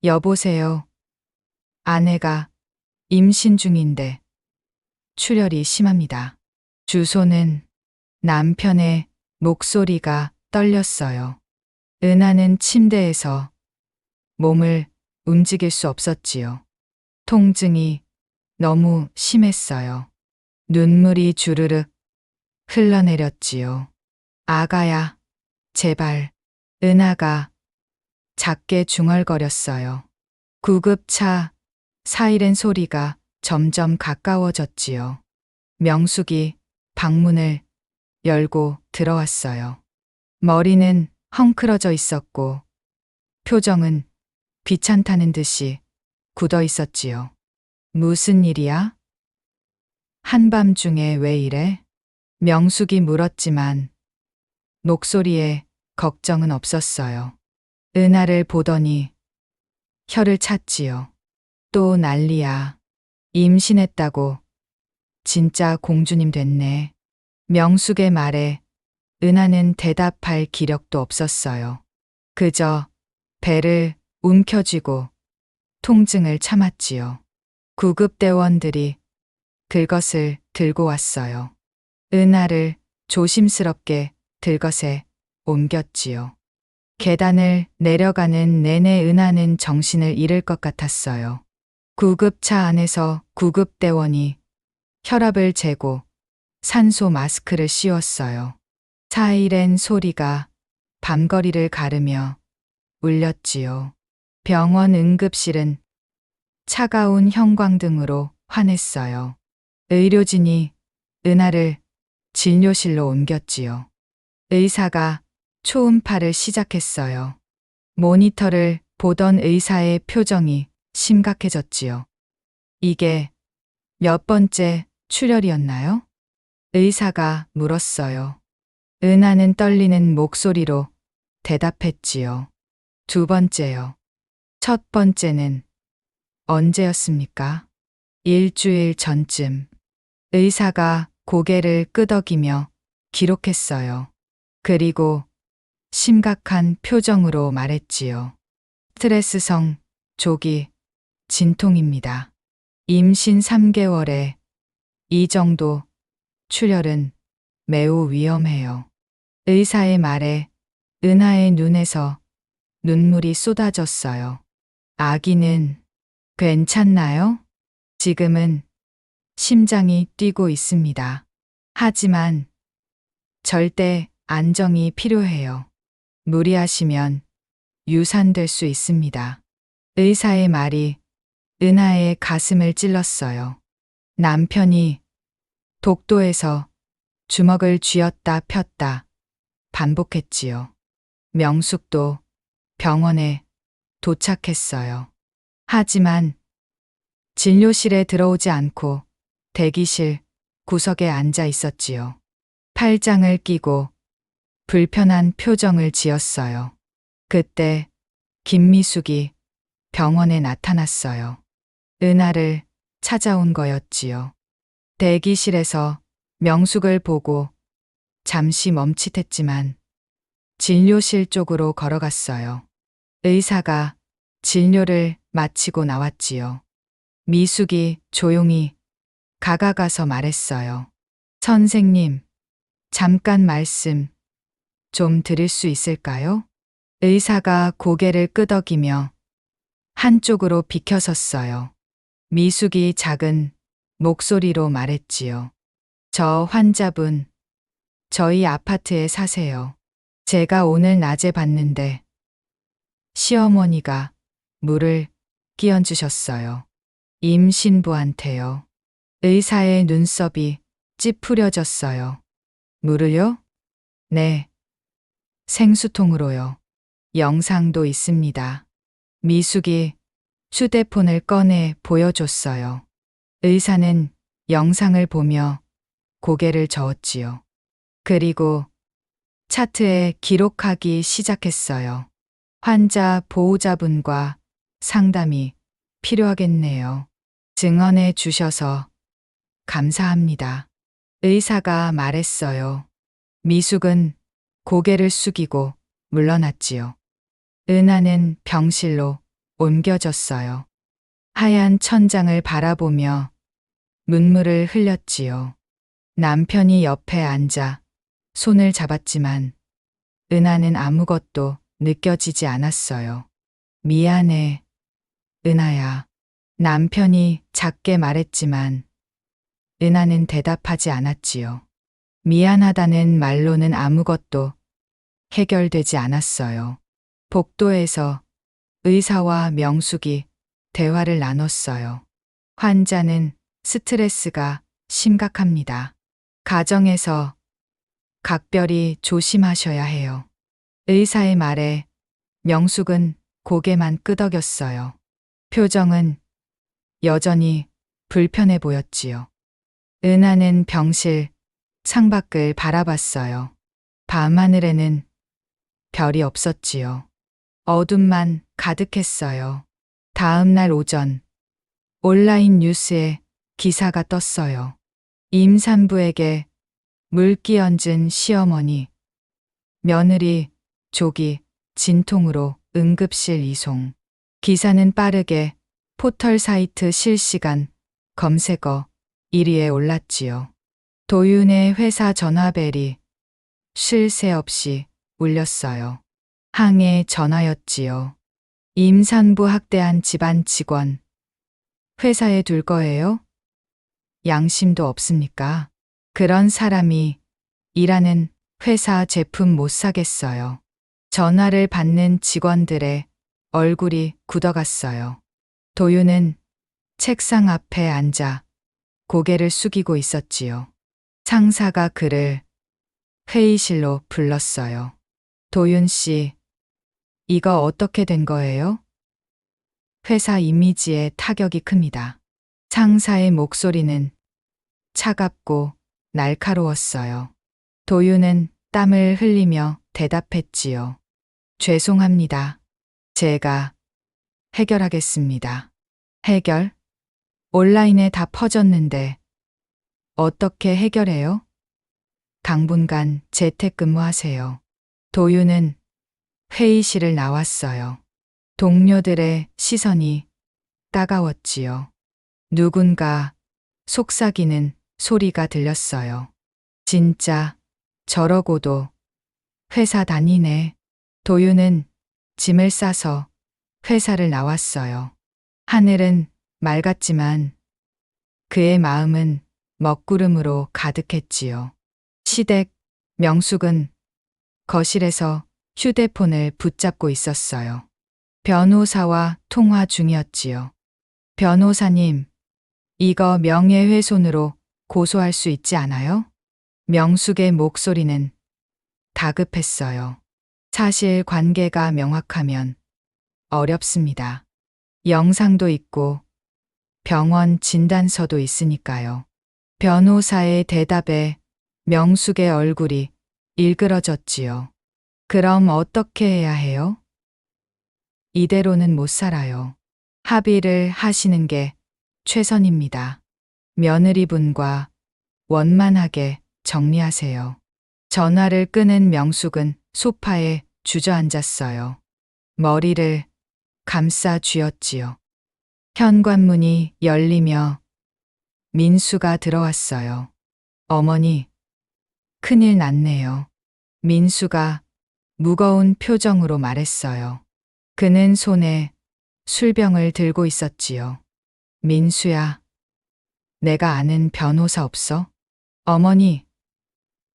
여보세요. 아내가 임신 중인데 출혈이 심합니다. 주소는. 남편의 목소리가 떨렸어요. 은하는 침대에서 몸을 움직일 수 없었지요. 통증이 너무 심했어요. 눈물이 주르륵 흘러내렸지요. 아가야, 제발. 은하가 작게 중얼거렸어요. 구급차 사이렌 소리가 점점 가까워졌지요. 명숙이 방문을 열고 들어왔어요. 머리는 헝클어져 있었고 표정은 귀찮다는 듯이 굳어 있었지요. 무슨 일이야? 한밤중에 왜 이래? 명숙이 물었지만 목소리에 걱정은 없었어요. 은하를 보더니 혀를 찼지요. 또 난리야. 임신했다고. 진짜 공주님 됐네. 명숙의 말에 은하는 대답할 기력도 없었어요. 그저 배를 움켜쥐고 통증을 참았지요. 구급대원들이 들것을 들고 왔어요. 은하를 조심스럽게 들것에 옮겼지요. 계단을 내려가는 내내 은하는 정신을 잃을 것 같았어요. 구급차 안에서 구급대원이 혈압을 재고 산소 마스크를 씌웠어요. 사이렌 소리가 밤거리를 가르며 울렸지요. 병원 응급실은 차가운 형광등으로 환했어요. 의료진이 은하를 진료실로 옮겼지요. 의사가 초음파를 시작했어요. 모니터를 보던 의사의 표정이 심각해졌지요. 이게 몇 번째 출혈이었나요? 의사가 물었어요. 은하는 떨리는 목소리로 대답했지요. 두 번째요. 첫 번째는 언제였습니까? 일주일 전쯤. 의사가 고개를 끄덕이며 기록했어요. 그리고 심각한 표정으로 말했지요. 스트레스성 조기 진통입니다. 임신 3개월에 이 정도 출혈은 매우 위험해요. 의사의 말에 은하의 눈에서 눈물이 쏟아졌어요. 아기는 괜찮나요? 지금은 심장이 뛰고 있습니다. 하지만 절대 안정이 필요해요. 무리하시면 유산될 수 있습니다. 의사의 말이 은하의 가슴을 찔렀어요. 남편이 독도에서 주먹을 쥐었다 폈다 반복했지요. 명숙도 병원에 도착했어요. 하지만 진료실에 들어오지 않고 대기실 구석에 앉아 있었지요. 팔짱을 끼고 불편한 표정을 지었어요. 그때 김미숙이 병원에 나타났어요. 은하를 찾아온 거였지요. 대기실에서 명숙을 보고 잠시 멈칫했지만 진료실 쪽으로 걸어갔어요. 의사가 진료를 마치고 나왔지요. 미숙이 조용히 가가가서 말했어요. 선생님, 잠깐 말씀 좀 드릴 수 있을까요? 의사가 고개를 끄덕이며 한쪽으로 비켜섰어요. 미숙이 작은 목소리로 말했지요. 저 환자분, 저희 아파트에 사세요. 제가 오늘 낮에 봤는데 시어머니가 물을 끼얹으셨어요. 임신부한테요. 의사의 눈썹이 찌푸려졌어요. 물을요? 네. 생수통으로요. 영상도 있습니다. 미숙이 휴대폰을 꺼내 보여줬어요. 의사는 영상을 보며 고개를 저었지요. 그리고 차트에 기록하기 시작했어요. 환자 보호자분과 상담이 필요하겠네요. 증언해 주셔서 감사합니다. 의사가 말했어요. 미숙은 고개를 숙이고 물러났지요. 은하는 병실로 옮겨졌어요. 하얀 천장을 바라보며 눈물을 흘렸지요. 남편이 옆에 앉아 손을 잡았지만 은하는 아무것도 느껴지지 않았어요. 미안해, 은하야. 남편이 작게 말했지만 은하는 대답하지 않았지요. 미안하다는 말로는 아무것도 해결되지 않았어요. 복도에서 의사와 명숙이 대화를 나눴어요. 환자는 스트레스가 심각합니다. 가정에서 각별히 조심하셔야 해요. 의사의 말에 명숙은 고개만 끄덕였어요. 표정은 여전히 불편해 보였지요. 은하는 병실 창밖을 바라봤어요. 밤하늘에는 별이 없었지요. 어둠만 가득했어요. 다음 날 오전 온라인 뉴스에 기사가 떴어요. 임산부에게 물기 얹은 시어머니, 며느리 조기 진통으로 응급실 이송. 기사는 빠르게 포털 사이트 실시간 검색어 1위에 올랐지요. 도윤의 회사 전화벨이 쉴 새 없이 울렸어요. 항해 전화였지요. 임산부 학대한 집안 직원. 회사에 둘 거예요? 양심도 없습니까? 그런 사람이 일하는 회사 제품 못 사겠어요. 전화를 받는 직원들의 얼굴이 굳어갔어요. 도윤은 책상 앞에 앉아 고개를 숙이고 있었지요. 상사가 그를 회의실로 불렀어요. 도윤 씨, 이거 어떻게 된 거예요? 회사 이미지에 타격이 큽니다. 상사의 목소리는 차갑고 날카로웠어요. 도윤은 땀을 흘리며 대답했지요. 죄송합니다. 제가 해결하겠습니다. 해결? 온라인에 다 퍼졌는데 어떻게 해결해요? 당분간 재택근무하세요. 도윤은 회의실을 나왔어요. 동료들의 시선이 따가웠지요. 누군가 속삭이는 소리가 들렸어요. 진짜 저러고도 회사 다니네. 도윤은 짐을 싸서 회사를 나왔어요. 하늘은 맑았지만 그의 마음은 먹구름으로 가득했지요. 시댁 명숙은 거실에서 휴대폰을 붙잡고 있었어요. 변호사와 통화 중이었지요. 변호사님, 이거 명예훼손으로 고소할 수 있지 않아요? 명숙의 목소리는 다급했어요. 사실 관계가 명확하면 어렵습니다. 영상도 있고 병원 진단서도 있으니까요. 변호사의 대답에 명숙의 얼굴이 일그러졌지요. 그럼 어떻게 해야 해요? 이대로는 못 살아요. 합의를 하시는 게 최선입니다. 며느리분과 원만하게 정리하세요. 전화를 끄는 명숙은 소파에 주저앉았어요. 머리를 감싸 쥐었지요. 현관문이 열리며 민수가 들어왔어요. 어머니, 큰일 났네요. 민수가 무거운 표정으로 말했어요. 그는 손에 술병을 들고 있었지요. 민수야, 내가 아는 변호사 없어? 어머니,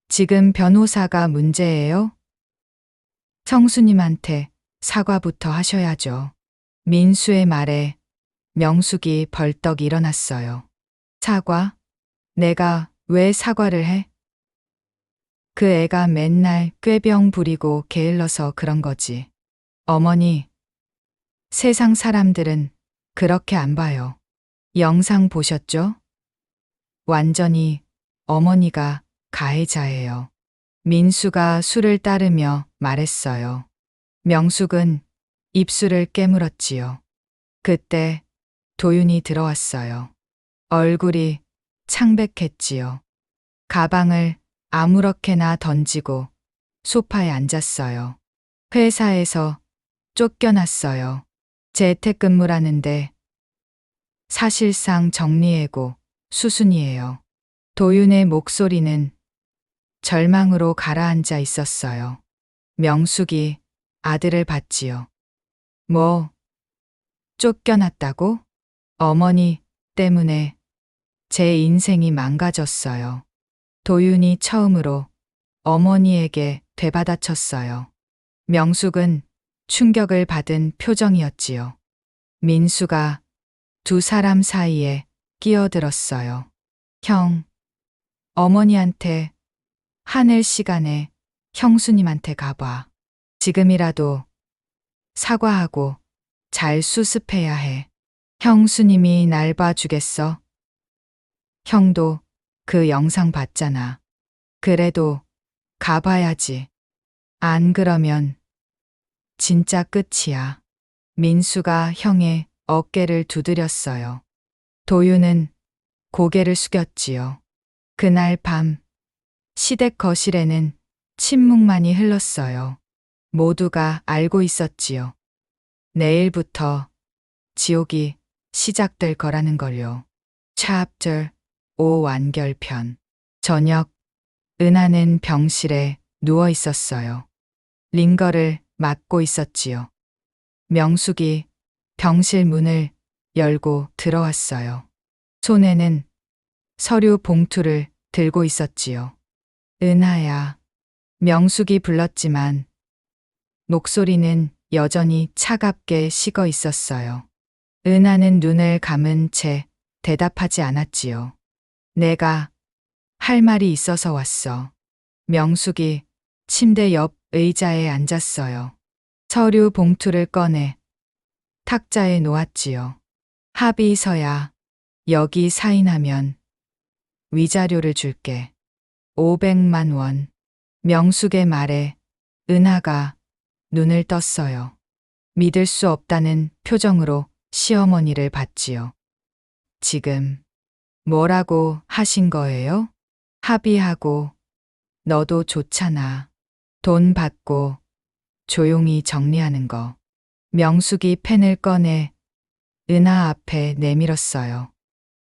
지금 변호사가 문제예요? 성수님한테 사과부터 하셔야죠. 민수의 말에 명숙이 벌떡 일어났어요. 사과? 내가 왜 사과를 해? 그 애가 맨날 꾀병 부리고 게을러서 그런 거지. 어머니, 세상 사람들은 그렇게 안 봐요. 영상 보셨죠? 완전히 어머니가 가해자예요. 민수가 술을 따르며 말했어요. 명숙은 입술을 깨물었지요. 그때 도윤이 들어왔어요. 얼굴이 창백했지요. 가방을 아무렇게나 던지고 소파에 앉았어요. 회사에서 쫓겨났어요. 재택근무라는데 사실상 정리해고 수순이에요. 도윤의 목소리는 절망으로 가라앉아 있었어요. 명숙이 아들을 봤지요. 뭐, 쫓겨났다고? 어머니 때문에 제 인생이 망가졌어요. 도윤이 처음으로 어머니에게 되받아쳤어요. 명숙은 충격을 받은 표정이었지요. 민수가 두 사람 사이에 끼어들었어요. 형, 어머니한테 화낼 시간에 형수님한테 가봐. 지금이라도 사과하고 잘 수습해야 해. 형수님이 날 봐주겠어? 형도 그 영상 봤잖아. 그래도 가봐야지. 안 그러면 진짜 끝이야. 민수가 형의 어깨를 두드렸어요. 도윤은 고개를 숙였지요. 그날 밤 시댁 거실에는 침묵만이 흘렀어요. 모두가 알고 있었지요. 내일부터 지옥이 시작될 거라는 걸요. Chapter 5 완결편. 저녁, 은하는 병실에 누워 있었어요. 링거를 맞고 있었지요. 명숙이 병실 문을 열고 들어왔어요. 손에는 서류 봉투를 들고 있었지요. 은하야. 명숙이 불렀지만 목소리는 여전히 차갑게 식어 있었어요. 은하는 눈을 감은 채 대답하지 않았지요. 내가 할 말이 있어서 왔어. 명숙이 침대 옆 의자에 앉았어요. 서류 봉투를 꺼내 탁자에 놓았지요. 합의서야. 여기 사인하면 위자료를 줄게. 500만 원. 명숙의 말에 은하가 눈을 떴어요. 믿을 수 없다는 표정으로 시어머니를 봤지요. 지금 뭐라고 하신 거예요? 합의하고 너도 좋잖아. 돈 받고 조용히 정리하는 거. 명숙이 펜을 꺼내 은하 앞에 내밀었어요.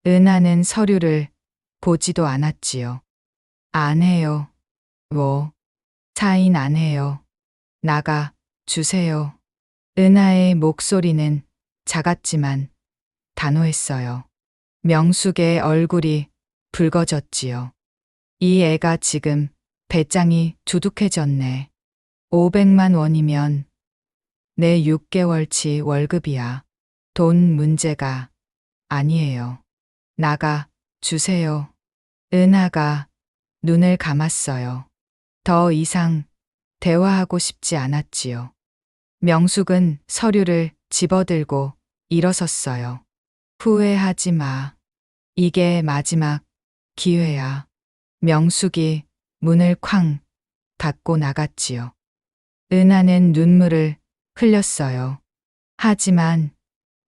은하는 서류를 보지도 않았지요. 안 해요. 뭐, 사인 안 해요. 나가 주세요. 은하의 목소리는 작았지만 단호했어요. 명숙의 얼굴이 붉어졌지요. 이 애가 지금 배짱이 두둑해졌네. 500만 원이면 내 6개월치 월급이야. 돈 문제가 아니에요. 나가 주세요. 은하가 눈을 감았어요. 더 이상 대화하고 싶지 않았지요. 명숙은 서류를 집어들고 일어섰어요. 후회하지 마. 이게 마지막 기회야. 명숙이 문을 쾅 닫고 나갔지요. 은하는 눈물을 흘렸어요. 하지만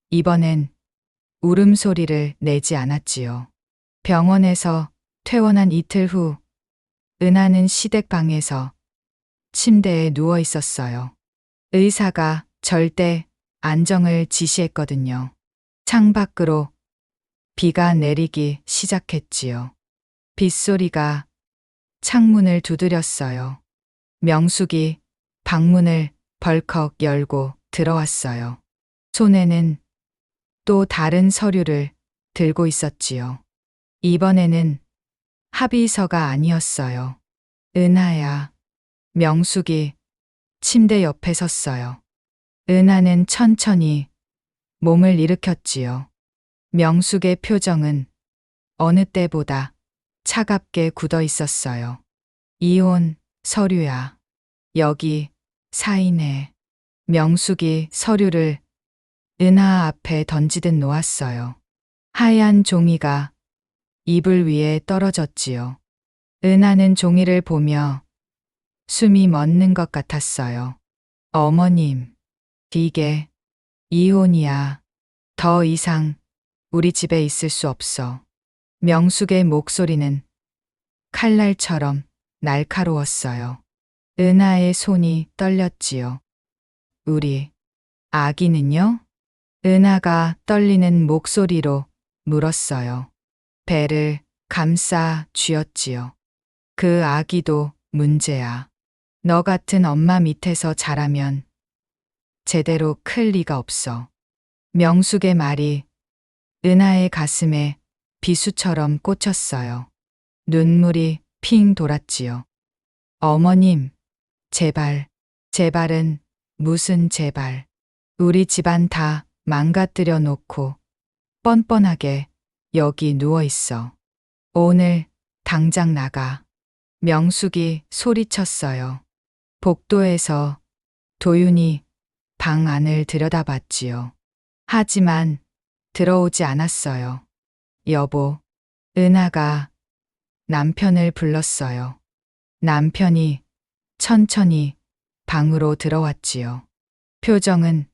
이번엔 울음소리를 내지 않았지요. 병원에서 퇴원한 이틀 후 은하는 시댁방에서 침대에 누워 있었어요. 의사가 절대 안정을 지시했거든요. 창밖으로 비가 내리기 시작했지요. 빗소리가 창문을 두드렸어요. 명숙이 방문을 벌컥 열고 들어왔어요. 손에는 또 다른 서류를 들고 있었지요. 이번에는 합의서가 아니었어요. 은하야. 명숙이 침대 옆에 섰어요. 은하는 천천히 몸을 일으켰지요. 명숙의 표정은 어느 때보다 차갑게 굳어 있었어요. 이혼 서류야. 여기 사인해. 명숙이 서류를 은하 앞에 던지듯 놓았어요. 하얀 종이가 이불 위에 떨어졌지요. 은하는 종이를 보며 숨이 멎는 것 같았어요. 어머님, 이게 이혼이야. 더 이상 우리 집에 있을 수 없어. 명숙의 목소리는 칼날처럼 날카로웠어요. 은하의 손이 떨렸지요. 우리 아기는요? 은하가 떨리는 목소리로 물었어요. 배를 감싸 쥐었지요. 그 아기도 문제야. 너 같은 엄마 밑에서 자라면 제대로 클 리가 없어. 명숙의 말이 은하의 가슴에 비수처럼 꽂혔어요. 눈물이 핑 돌았지요. 어머님, 제발, 제발은 무슨 제발. 우리 집안 다 망가뜨려 놓고 뻔뻔하게 여기 누워 있어. 오늘 당장 나가. 명숙이 소리쳤어요. 복도에서 도윤이 방 안을 들여다봤지요. 하지만 들어오지 않았어요. 여보, 은하가 남편을 불렀어요. 남편이 천천히 방으로 들어왔지요. 표정은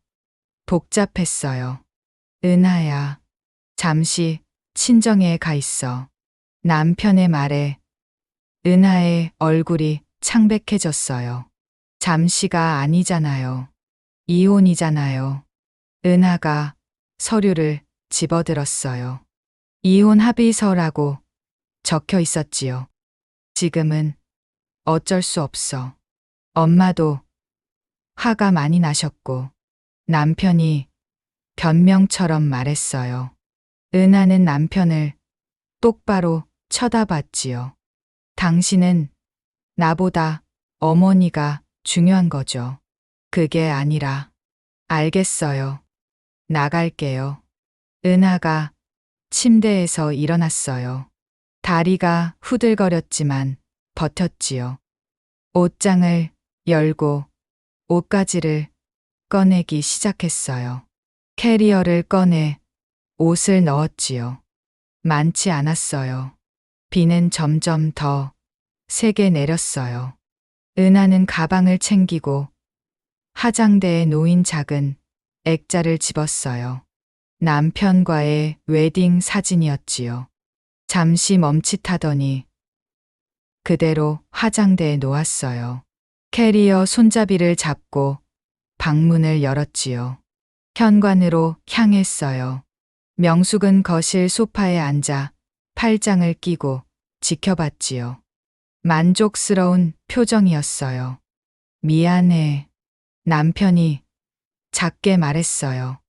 복잡했어요. 은하야, 잠시 친정에 가 있어. 남편의 말에 은하의 얼굴이 창백해졌어요. 잠시가 아니잖아요. 이혼이잖아요. 은하가 서류를 집어들었어요. 이혼 합의서라고 적혀 있었지요. 지금은 어쩔 수 없어. 엄마도 화가 많이 나셨고 남편이 변명처럼 말했어요. 은하는 남편을 똑바로 쳐다봤지요. 당신은 나보다 어머니가 중요한 거죠. 그게 아니라 알겠어요. 나갈게요. 은하가 침대에서 일어났어요. 다리가 후들거렸지만 버텼지요. 옷장을 열고 옷가지를 꺼내기 시작했어요. 캐리어를 꺼내 옷을 넣었지요. 많지 않았어요. 비는 점점 더 세게 내렸어요. 은하는 가방을 챙기고 화장대에 놓인 작은 액자를 집었어요. 남편과의 웨딩 사진이었지요. 잠시 멈칫하더니 그대로 화장대에 놓았어요. 캐리어 손잡이를 잡고 방문을 열었지요. 현관으로 향했어요. 명숙은 거실 소파에 앉아 팔짱을 끼고 지켜봤지요. 만족스러운 표정이었어요. 미안해. 남편이 작게 말했어요.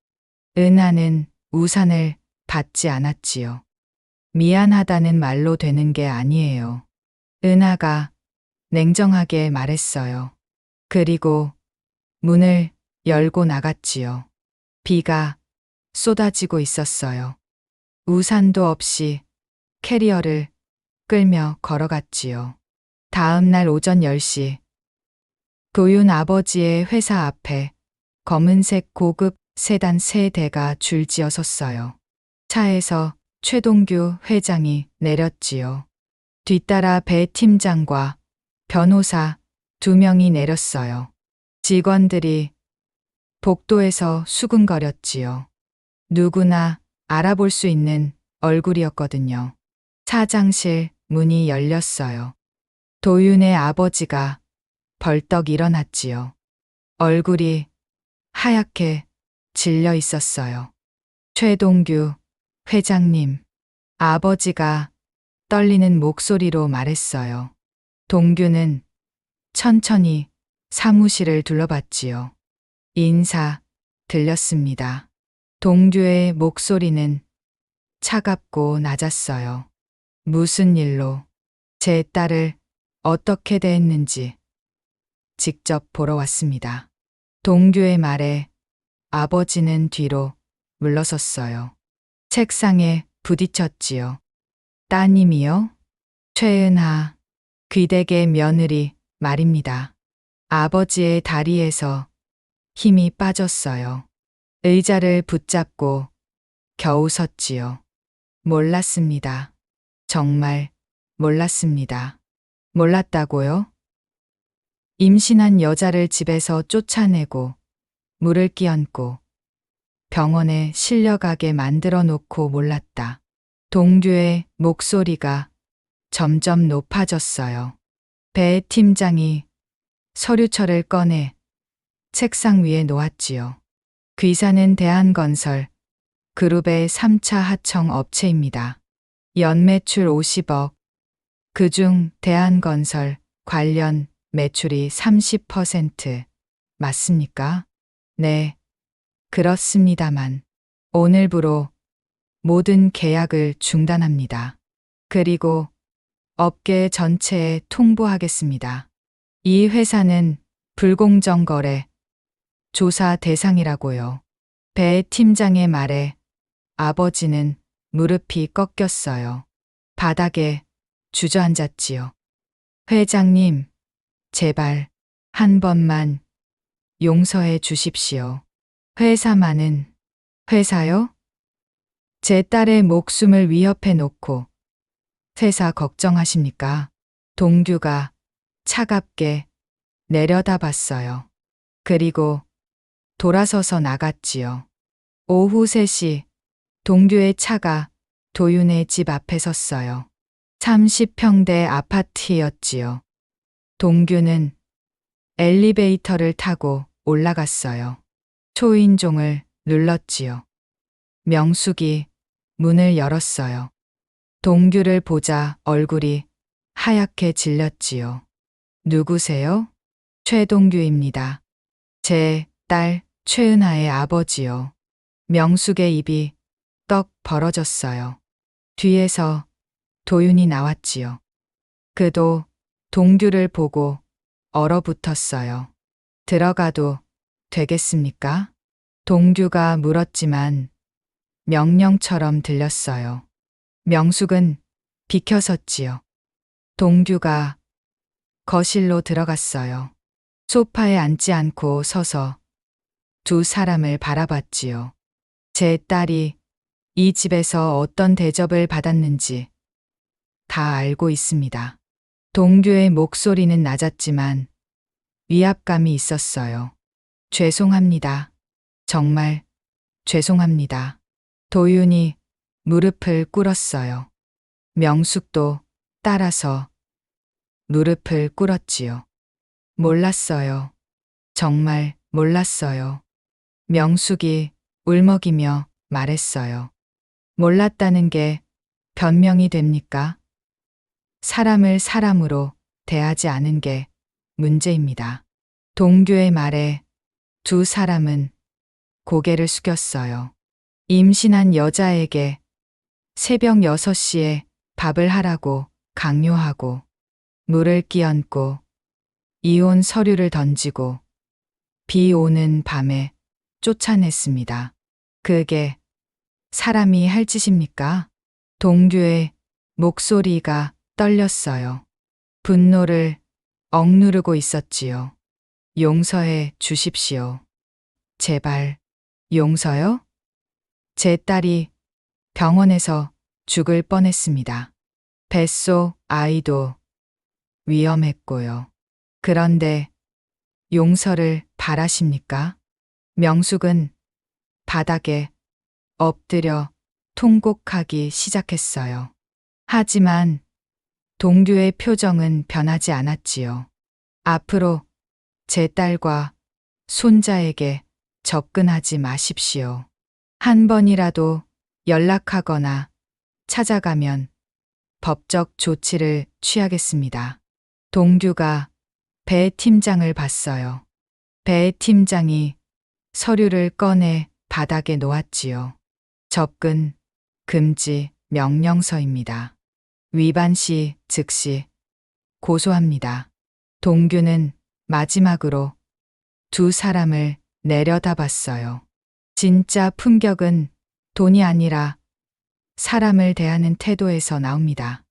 은하는 우산을 받지 않았지요. 미안하다는 말로 되는 게 아니에요. 은하가 냉정하게 말했어요. 그리고 문을 열고 나갔지요. 비가 쏟아지고 있었어요. 우산도 없이 캐리어를 끌며 걸어갔지요. 다음 날 오전 10시 도윤 아버지의 회사 앞에 검은색 고급 세단 3대가 줄지어 섰어요. 차에서 최동규 회장이 내렸지요. 뒤따라 배 팀장과 변호사 2명이 내렸어요. 직원들이 복도에서 수군거렸지요. 누구나 알아볼 수 있는 얼굴이었거든요. 사장실 문이 열렸어요. 도윤의 아버지가 벌떡 일어났지요. 얼굴이 하얗게 질려 있었어요. 최동규 회장님, 아버지가 떨리는 목소리로 말했어요. 동규는 천천히 사무실을 둘러봤지요. 인사 들렸습니다. 동규의 목소리는 차갑고 낮았어요. 무슨 일로? 제 딸을 어떻게 대했는지 직접 보러 왔습니다. 동규의 말에 아버지는 뒤로 물러섰어요. 책상에 부딪혔지요. 따님이요? 최은하, 귀댁의 며느리 말입니다. 아버지의 다리에서 힘이 빠졌어요. 의자를 붙잡고 겨우 섰지요. 몰랐습니다. 정말 몰랐습니다. 몰랐다고요? 임신한 여자를 집에서 쫓아내고 물을 끼얹고 병원에 실려가게 만들어 놓고 몰랐다. 동규의 목소리가 점점 높아졌어요. 배 팀장이 서류철을 꺼내 책상 위에 놓았지요. 귀사는 대한건설 그룹의 3차 하청 업체입니다. 연매출 50억, 그중 대한건설 관련 매출이 30% 맞습니까? 네, 그렇습니다만 오늘부로 모든 계약을 중단합니다. 그리고 업계 전체에 통보하겠습니다. 이 회사는 불공정 거래 조사 대상이라고요. 배 팀장의 말에 아버지는 무릎이 꺾였어요. 바닥에 주저앉았지요. 회장님, 제발 한 번만 용서해 주십시오. 회사만은 회사요? 제 딸의 목숨을 위협해 놓고 회사 걱정하십니까? 동규가 차갑게 내려다봤어요. 그리고 돌아서서 나갔지요. 오후 3시 동규의 차가 도윤의 집 앞에 섰어요. 30평대 아파트였지요. 동규는 엘리베이터를 타고 올라갔어요. 초인종을 눌렀지요. 명숙이 문을 열었어요. 동규를 보자 얼굴이 하얗게 질렸지요. 누구세요? 최동규입니다. 제 딸 최은하의 아버지요. 명숙의 입이 떡 벌어졌어요. 뒤에서 도윤이 나왔지요. 그도 동규를 보고 얼어붙었어요. 들어가도 되겠습니까? 동규가 물었지만 명령처럼 들렸어요. 명숙은 비켜섰지요. 동규가 거실로 들어갔어요. 소파에 앉지 않고 서서 두 사람을 바라봤지요. 제 딸이 이 집에서 어떤 대접을 받았는지 다 알고 있습니다. 동규의 목소리는 낮았지만 위압감이 있었어요. 죄송합니다. 정말 죄송합니다. 도윤이 무릎을 꿇었어요. 명숙도 따라서 무릎을 꿇었지요. 몰랐어요. 정말 몰랐어요. 명숙이 울먹이며 말했어요. 몰랐다는 게 변명이 됩니까? 사람을 사람으로 대하지 않은 게 문제입니다. 동규의 말에 두 사람은 고개를 숙였어요. 임신한 여자에게 새벽 6시에 밥을 하라고 강요하고 물을 끼얹고 이혼 서류를 던지고 비 오는 밤에 쫓아냈습니다. 그게 사람이 할 짓입니까? 동규의 목소리가 떨렸어요. 분노를 억누르고 있었지요. 용서해 주십시오. 제발, 용서요? 제 딸이 병원에서 죽을 뻔했습니다. 뱃속 아이도 위험했고요. 그런데 용서를 바라십니까? 명숙은 바닥에 엎드려 통곡하기 시작했어요. 하지만 동규의 표정은 변하지 않았지요. 앞으로 제 딸과 손자에게 접근하지 마십시오. 한 번이라도 연락하거나 찾아가면 법적 조치를 취하겠습니다. 동규가 배 팀장을 봤어요. 배 팀장이 서류를 꺼내 바닥에 놓았지요. 접근 금지 명령서입니다. 위반 시 즉시 고소합니다. 동규는 마지막으로 두 사람을 내려다봤어요. 진짜 품격은 돈이 아니라 사람을 대하는 태도에서 나옵니다.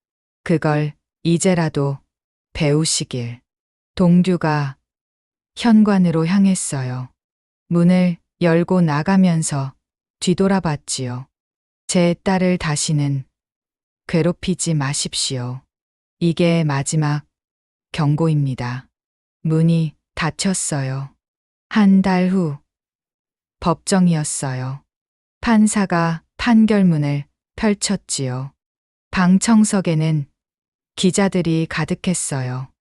그걸 이제라도 배우시길. 동규가 현관으로 향했어요. 문을 열고 나가면서 뒤돌아봤지요. 제 딸을 다시는 괴롭히지 마십시오. 이게 마지막 경고입니다. 문이 닫혔어요. 한 달 후 법정이었어요. 판사가 판결문을 펼쳤지요. 방청석에는 기자들이 가득했어요.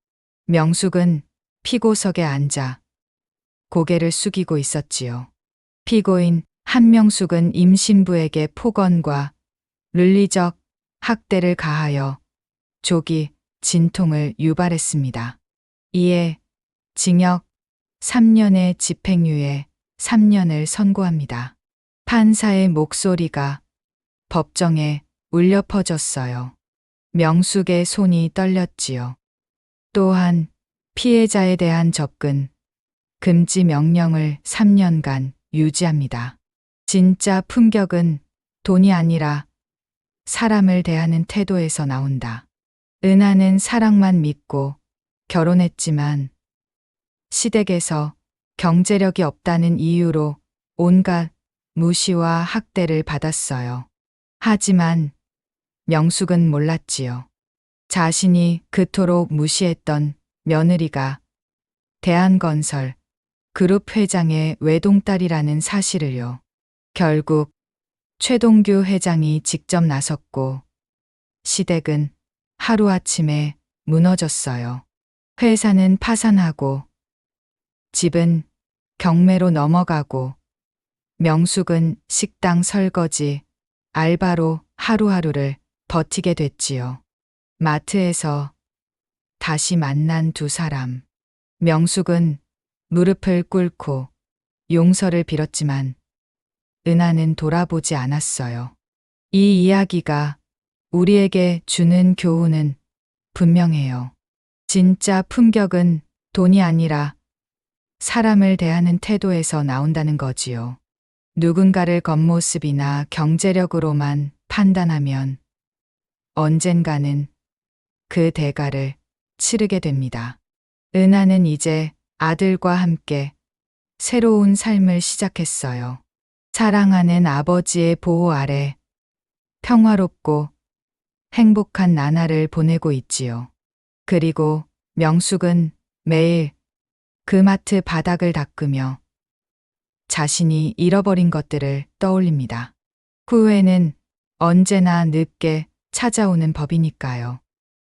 명숙은 피고석에 앉아 고개를 숙이고 있었지요. 피고인 한명숙은 임신부에게 폭언과 윤리적 학대를 가하여 조기 진통을 유발했습니다. 이에 징역 3년의 집행유예 3년을 선고합니다. 판사의 목소리가 법정에 울려 퍼졌어요. 명숙의 손이 떨렸지요. 또한 피해자에 대한 접근 금지 명령을 3년간 유지합니다. 진짜 품격은 돈이 아니라 사람을 대하는 태도에서 나온다. 은하는 사랑만 믿고 결혼했지만 시댁에서 경제력이 없다는 이유로 온갖 무시와 학대를 받았어요. 하지만 명숙은 몰랐지요. 자신이 그토록 무시했던 며느리가 대한건설 그룹 회장의 외동딸이라는 사실을요. 결국 최동규 회장이 직접 나섰고 시댁은 하루아침에 무너졌어요. 회사는 파산하고 집은 경매로 넘어가고 명숙은 식당 설거지, 알바로 하루하루를 버티게 됐지요. 마트에서 다시 만난 두 사람. 명숙은 무릎을 꿇고 용서를 빌었지만 은하는 돌아보지 않았어요. 이 이야기가 우리에게 주는 교훈은 분명해요. 진짜 품격은 돈이 아니라 사람을 대하는 태도에서 나온다는 거지요. 누군가를 겉모습이나 경제력으로만 판단하면 언젠가는 그 대가를 치르게 됩니다. 은하는 이제 아들과 함께 새로운 삶을 시작했어요. 사랑하는 아버지의 보호 아래 평화롭고 행복한 나날을 보내고 있지요. 그리고 명숙은 매일 그 마트 바닥을 닦으며 자신이 잃어버린 것들을 떠올립니다. 후회는 언제나 늦게 찾아오는 법이니까요.